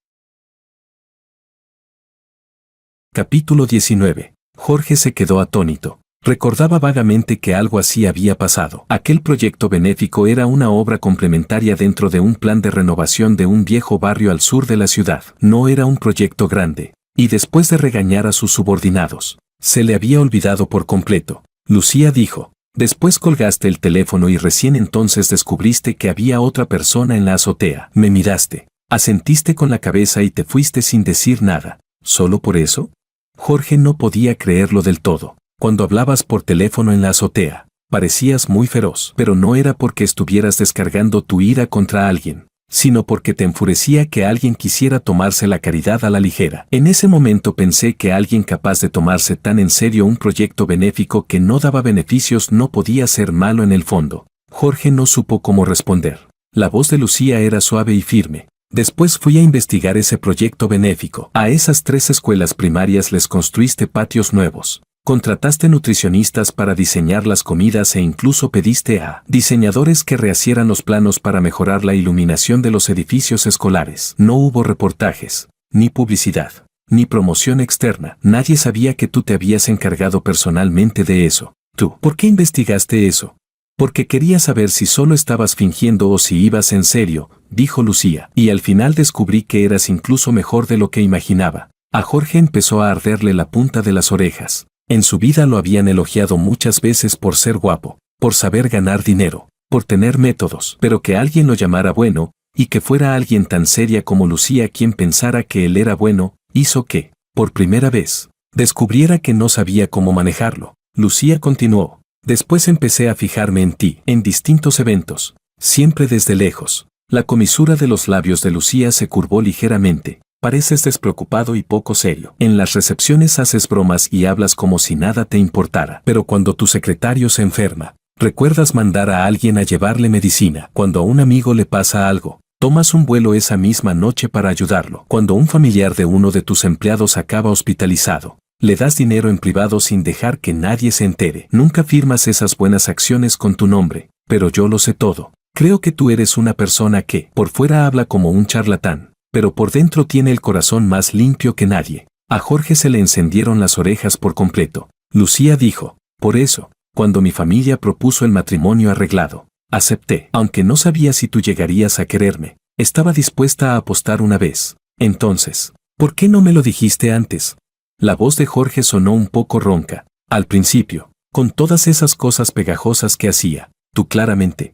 A: Capítulo 19. Jorge se quedó atónito. Recordaba vagamente que algo así había pasado. Aquel proyecto benéfico era una obra complementaria dentro de un plan de renovación de un viejo barrio al sur de la ciudad. No era un proyecto grande. Y después de regañar a sus subordinados, se le había olvidado por completo. Lucía dijo, después colgaste el teléfono y recién entonces descubriste que había otra persona en la azotea. Me miraste, asentiste con la cabeza y te fuiste sin decir nada. ¿Solo por eso? Jorge no podía creerlo del todo. Cuando hablabas por teléfono en la azotea, parecías muy feroz, pero no era porque estuvieras descargando tu ira contra alguien, sino porque te enfurecía que alguien quisiera tomarse la caridad a la ligera. En ese momento pensé que alguien capaz de tomarse tan en serio un proyecto benéfico que no daba beneficios no podía ser malo en el fondo. Jorge no supo cómo responder. La voz de Lucía era suave y firme. Después fui a investigar ese proyecto benéfico. A esas 3 escuelas primarias les construiste patios nuevos. Contrataste nutricionistas para diseñar las comidas e incluso pediste a diseñadores que rehicieran los planos para mejorar la iluminación de los edificios escolares. No hubo reportajes, ni publicidad, ni promoción externa. Nadie sabía que tú te habías encargado personalmente de eso. ¿Tú? ¿Por qué investigaste eso? Porque quería saber si solo estabas fingiendo o si ibas en serio, dijo Lucía. Y al final descubrí que eras incluso mejor de lo que imaginaba. A Jorge empezó a arderle la punta de las orejas. En su vida lo habían elogiado muchas veces por ser guapo, por saber ganar dinero, por tener métodos, pero que alguien lo llamara bueno, y que fuera alguien tan seria como Lucía quien pensara que él era bueno, hizo que, por primera vez, descubriera que no sabía cómo manejarlo. Lucía continuó. Después empecé a fijarme en ti, en distintos eventos, siempre desde lejos. La comisura de los labios de Lucía se curvó ligeramente. Pareces despreocupado y poco serio. En las recepciones haces bromas y hablas como si nada te importara. Pero cuando tu secretario se enferma, recuerdas mandar a alguien a llevarle medicina. Cuando a un amigo le pasa algo, tomas un vuelo esa misma noche para ayudarlo. Cuando un familiar de uno de tus empleados acaba hospitalizado, le das dinero en privado sin dejar que nadie se entere. Nunca firmas esas buenas acciones con tu nombre, pero yo lo sé todo. Creo que tú eres una persona que, por fuera habla como un charlatán, pero por dentro tiene el corazón más limpio que nadie. A Jorge se le encendieron las orejas por completo. Lucía dijo, por eso, cuando mi familia propuso el matrimonio arreglado, acepté. Aunque no sabía si tú llegarías a quererme, estaba dispuesta a apostar una vez. Entonces, ¿por qué no me lo dijiste antes? La voz de Jorge sonó un poco ronca. Al principio, con todas esas cosas pegajosas que hacía, tú claramente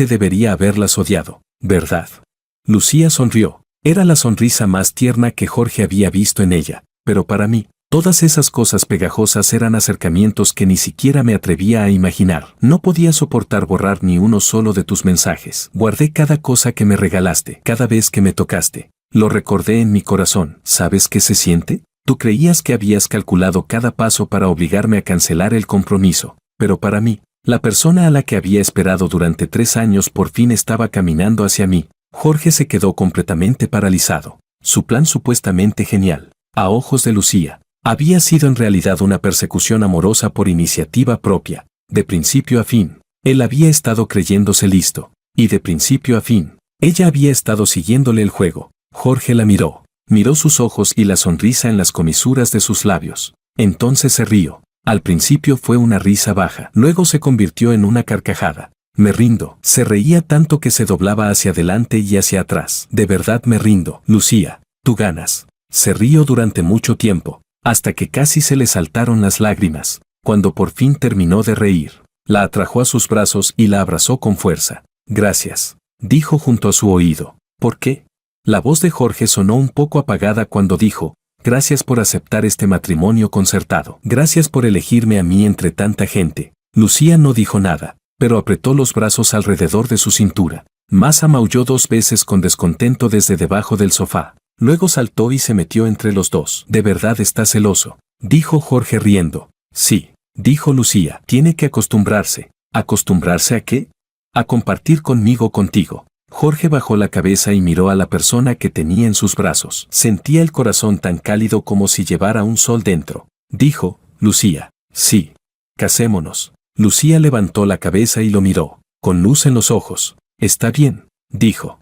A: debería haberlas odiado, ¿verdad? Lucía sonrió. Era la sonrisa más tierna que Jorge había visto en ella, pero para mí, todas esas cosas pegajosas eran acercamientos que ni siquiera me atrevía a imaginar. No podía soportar borrar ni uno solo de tus mensajes. Guardé cada cosa que me regalaste, cada vez que me tocaste. Lo recordé en mi corazón. ¿Sabes qué se siente? Tú creías que habías calculado cada paso para obligarme a cancelar el compromiso, pero para mí, la persona a la que había esperado durante 3 años por fin estaba caminando hacia mí. Jorge se quedó completamente paralizado. Su plan supuestamente genial, a ojos de Lucía, había sido en realidad una persecución amorosa por iniciativa propia. De principio a fin, él había estado creyéndose listo, y de principio a fin, ella había estado siguiéndole el juego. Jorge la miró sus ojos y la sonrisa en las comisuras de sus labios. Entonces se rió. Al principio fue una risa baja, luego se convirtió en una carcajada. Me rindo. Se reía tanto que se doblaba hacia adelante y hacia atrás. De verdad me rindo. Lucía, tú ganas. Se rió durante mucho tiempo, hasta que casi se le saltaron las lágrimas. Cuando por fin terminó de reír, la atrajo a sus brazos y la abrazó con fuerza. Gracias, dijo junto a su oído. ¿Por qué? La voz de Jorge sonó un poco apagada cuando dijo, gracias por aceptar este matrimonio concertado. Gracias por elegirme a mí entre tanta gente. Lucía no dijo nada, pero apretó los brazos alrededor de su cintura. Masa maulló 2 veces con descontento desde debajo del sofá. Luego saltó y se metió entre los dos. ¿De verdad está celoso?, dijo Jorge riendo. Sí, dijo Lucía. Tiene que acostumbrarse. ¿Acostumbrarse a qué? A compartir contigo. Jorge bajó la cabeza y miró a la persona que tenía en sus brazos. Sentía el corazón tan cálido como si llevara un sol dentro. Dijo, Lucía, sí. Casémonos. Lucía levantó la cabeza y lo miró, con luz en los ojos. Está bien, dijo.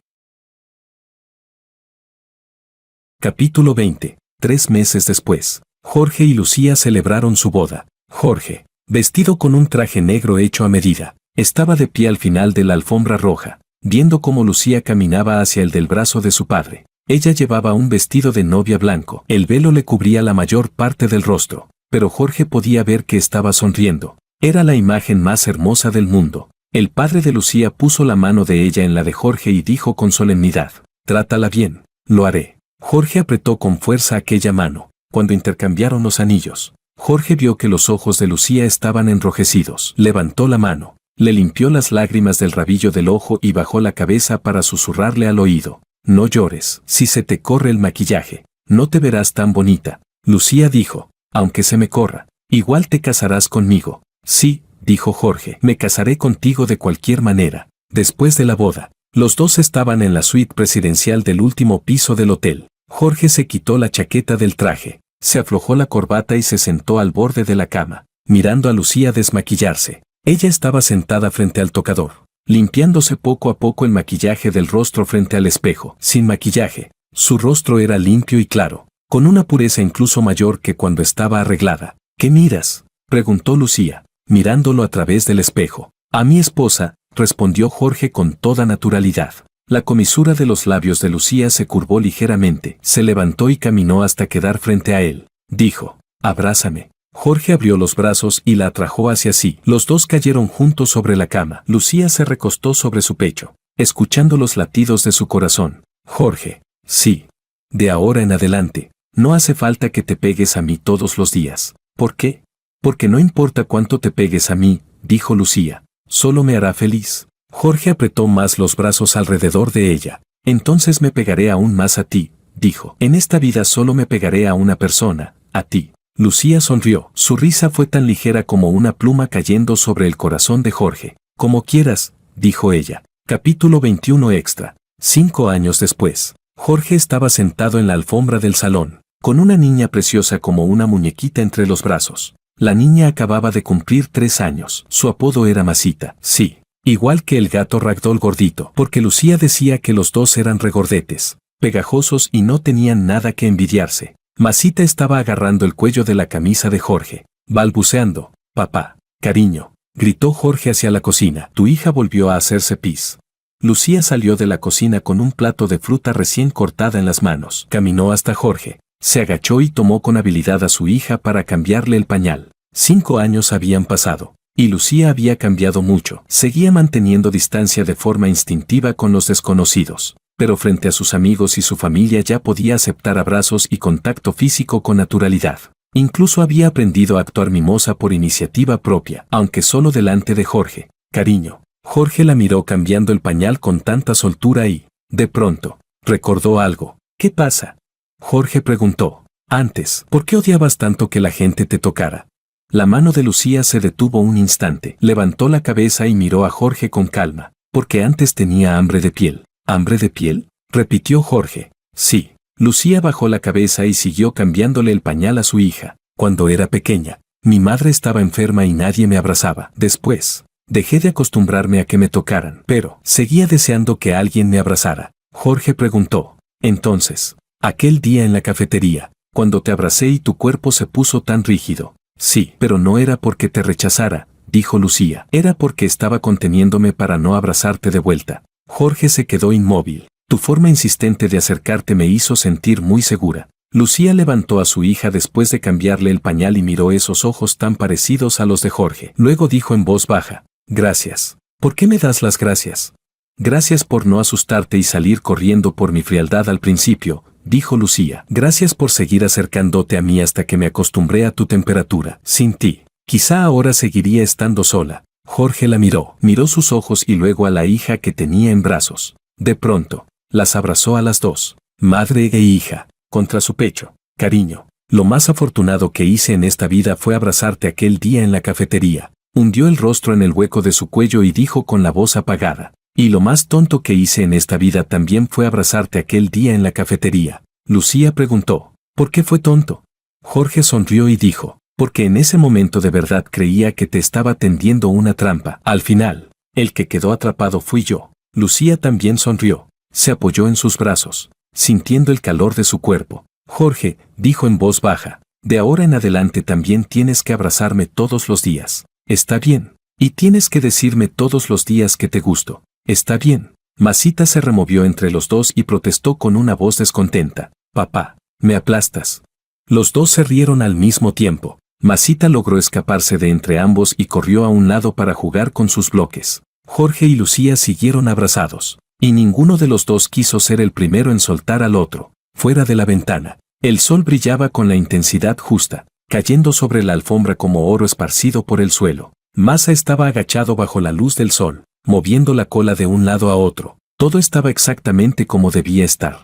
A: Capítulo 20. 3 meses después, Jorge y Lucía celebraron su boda. Jorge, vestido con un traje negro hecho a medida, estaba de pie al final de la alfombra roja, viendo cómo Lucía caminaba hacia el del brazo de su padre. Ella llevaba un vestido de novia blanco. El velo le cubría la mayor parte del rostro, pero Jorge podía ver que estaba sonriendo. Era la imagen más hermosa del mundo. El padre de Lucía puso la mano de ella en la de Jorge y dijo con solemnidad, trátala bien. Lo haré. Jorge apretó con fuerza aquella mano. Cuando intercambiaron los anillos, Jorge vio que los ojos de Lucía estaban enrojecidos. Levantó la mano, le limpió las lágrimas del rabillo del ojo y bajó la cabeza para susurrarle al oído. No llores. Si se te corre el maquillaje, no te verás tan bonita. Lucía dijo, aunque se me corra, igual te casarás conmigo. Sí, dijo Jorge, me casaré contigo de cualquier manera. Después de la boda, los dos estaban en la suite presidencial del último piso del hotel. Jorge se quitó la chaqueta del traje, se aflojó la corbata y se sentó al borde de la cama, mirando a Lucía desmaquillarse. Ella estaba sentada frente al tocador, limpiándose poco a poco el maquillaje del rostro frente al espejo. Sin maquillaje, su rostro era limpio y claro, con una pureza incluso mayor que cuando estaba arreglada. ¿Qué miras?, preguntó Lucía, mirándolo a través del espejo. A mi esposa, respondió Jorge con toda naturalidad. La comisura de los labios de Lucía se curvó ligeramente, se levantó y caminó hasta quedar frente a él. Dijo, abrázame. Jorge abrió los brazos y la atrajo hacia sí. Los dos cayeron juntos sobre la cama. Lucía se recostó sobre su pecho, escuchando los latidos de su corazón. Jorge, sí. De ahora en adelante, no hace falta que te pegues a mí todos los días. ¿Por qué? Porque no importa cuánto te pegues a mí, dijo Lucía. Solo me hará feliz. Jorge apretó más los brazos alrededor de ella. Entonces me pegaré aún más a ti, dijo. En esta vida solo me pegaré a una persona, a ti. Lucía sonrió. Su risa fue tan ligera como una pluma cayendo sobre el corazón de Jorge. Como quieras, dijo ella. Capítulo 21 extra. 5 años después, Jorge estaba sentado en la alfombra del salón, con una niña preciosa como una muñequita entre los brazos. La niña acababa de cumplir 3 años. Su apodo era Masita. Sí, igual que el gato Ragdoll gordito, porque Lucía decía que los dos eran regordetes, pegajosos y no tenían nada que envidiarse. Masita estaba agarrando el cuello de la camisa de Jorge, balbuceando. Papá, cariño, gritó Jorge hacia la cocina. Tu hija volvió a hacerse pis. Lucía salió de la cocina con un plato de fruta recién cortada en las manos. Caminó hasta Jorge, se agachó y tomó con habilidad a su hija para cambiarle el pañal. 5 años habían pasado, y Lucía había cambiado mucho. Seguía manteniendo distancia de forma instintiva con los desconocidos, pero frente a sus amigos y su familia ya podía aceptar abrazos y contacto físico con naturalidad. Incluso había aprendido a actuar mimosa por iniciativa propia, aunque solo delante de Jorge. Cariño. Jorge la miró cambiando el pañal con tanta soltura y, de pronto, recordó algo. ¿Qué pasa? Jorge preguntó. Antes, ¿por qué odiabas tanto que la gente te tocara? La mano de Lucía se detuvo un instante, levantó la cabeza y miró a Jorge con calma. Porque antes tenía hambre de piel. ¿Hambre de piel? Repitió Jorge. Sí. Lucía bajó la cabeza y siguió cambiándole el pañal a su hija. Cuando era pequeña, mi madre estaba enferma y nadie me abrazaba. Después, dejé de acostumbrarme a que me tocaran, pero seguía deseando que alguien me abrazara. Jorge preguntó. Entonces, aquel día en la cafetería, cuando te abracé y tu cuerpo se puso tan rígido. Sí, pero no era porque te rechazara, dijo Lucía. Era porque estaba conteniéndome para no abrazarte de vuelta. Jorge se quedó inmóvil. Tu forma insistente de acercarte me hizo sentir muy segura. Lucía levantó a su hija después de cambiarle el pañal y miró esos ojos tan parecidos a los de Jorge. Luego dijo en voz baja. Gracias. ¿Por qué me das las gracias? Gracias por no asustarte y salir corriendo por mi frialdad al principio, dijo Lucía. Gracias por seguir acercándote a mí hasta que me acostumbré a tu temperatura. Sin ti, quizá ahora seguiría estando sola. Jorge la miró sus ojos y luego a la hija que tenía en brazos. De pronto, las abrazó a las dos, madre e hija, contra su pecho. Cariño, lo más afortunado que hice en esta vida fue abrazarte aquel día en la cafetería. Hundió el rostro en el hueco de su cuello y dijo con la voz apagada. Y lo más tonto que hice en esta vida también fue abrazarte aquel día en la cafetería. Lucía preguntó. ¿Por qué fue tonto? Jorge sonrió y dijo. Porque en ese momento de verdad creía que te estaba tendiendo una trampa. Al final, el que quedó atrapado fui yo. Lucía también sonrió. Se apoyó en sus brazos, sintiendo el calor de su cuerpo. Jorge, dijo en voz baja, de ahora en adelante también tienes que abrazarme todos los días. Está bien. Y tienes que decirme todos los días que te gusto. Está bien. Masita se removió entre los dos y protestó con una voz descontenta. Papá, me aplastas. Los dos se rieron al mismo tiempo. Masita logró escaparse de entre ambos y corrió a un lado para jugar con sus bloques. Jorge y Lucía siguieron abrazados, y ninguno de los dos quiso ser el primero en soltar al otro. Fuera de la ventana, el sol brillaba con la intensidad justa, cayendo sobre la alfombra como oro esparcido por el suelo. Masa estaba agachado bajo la luz del sol, moviendo la cola de un lado a otro. Todo estaba exactamente como debía estar.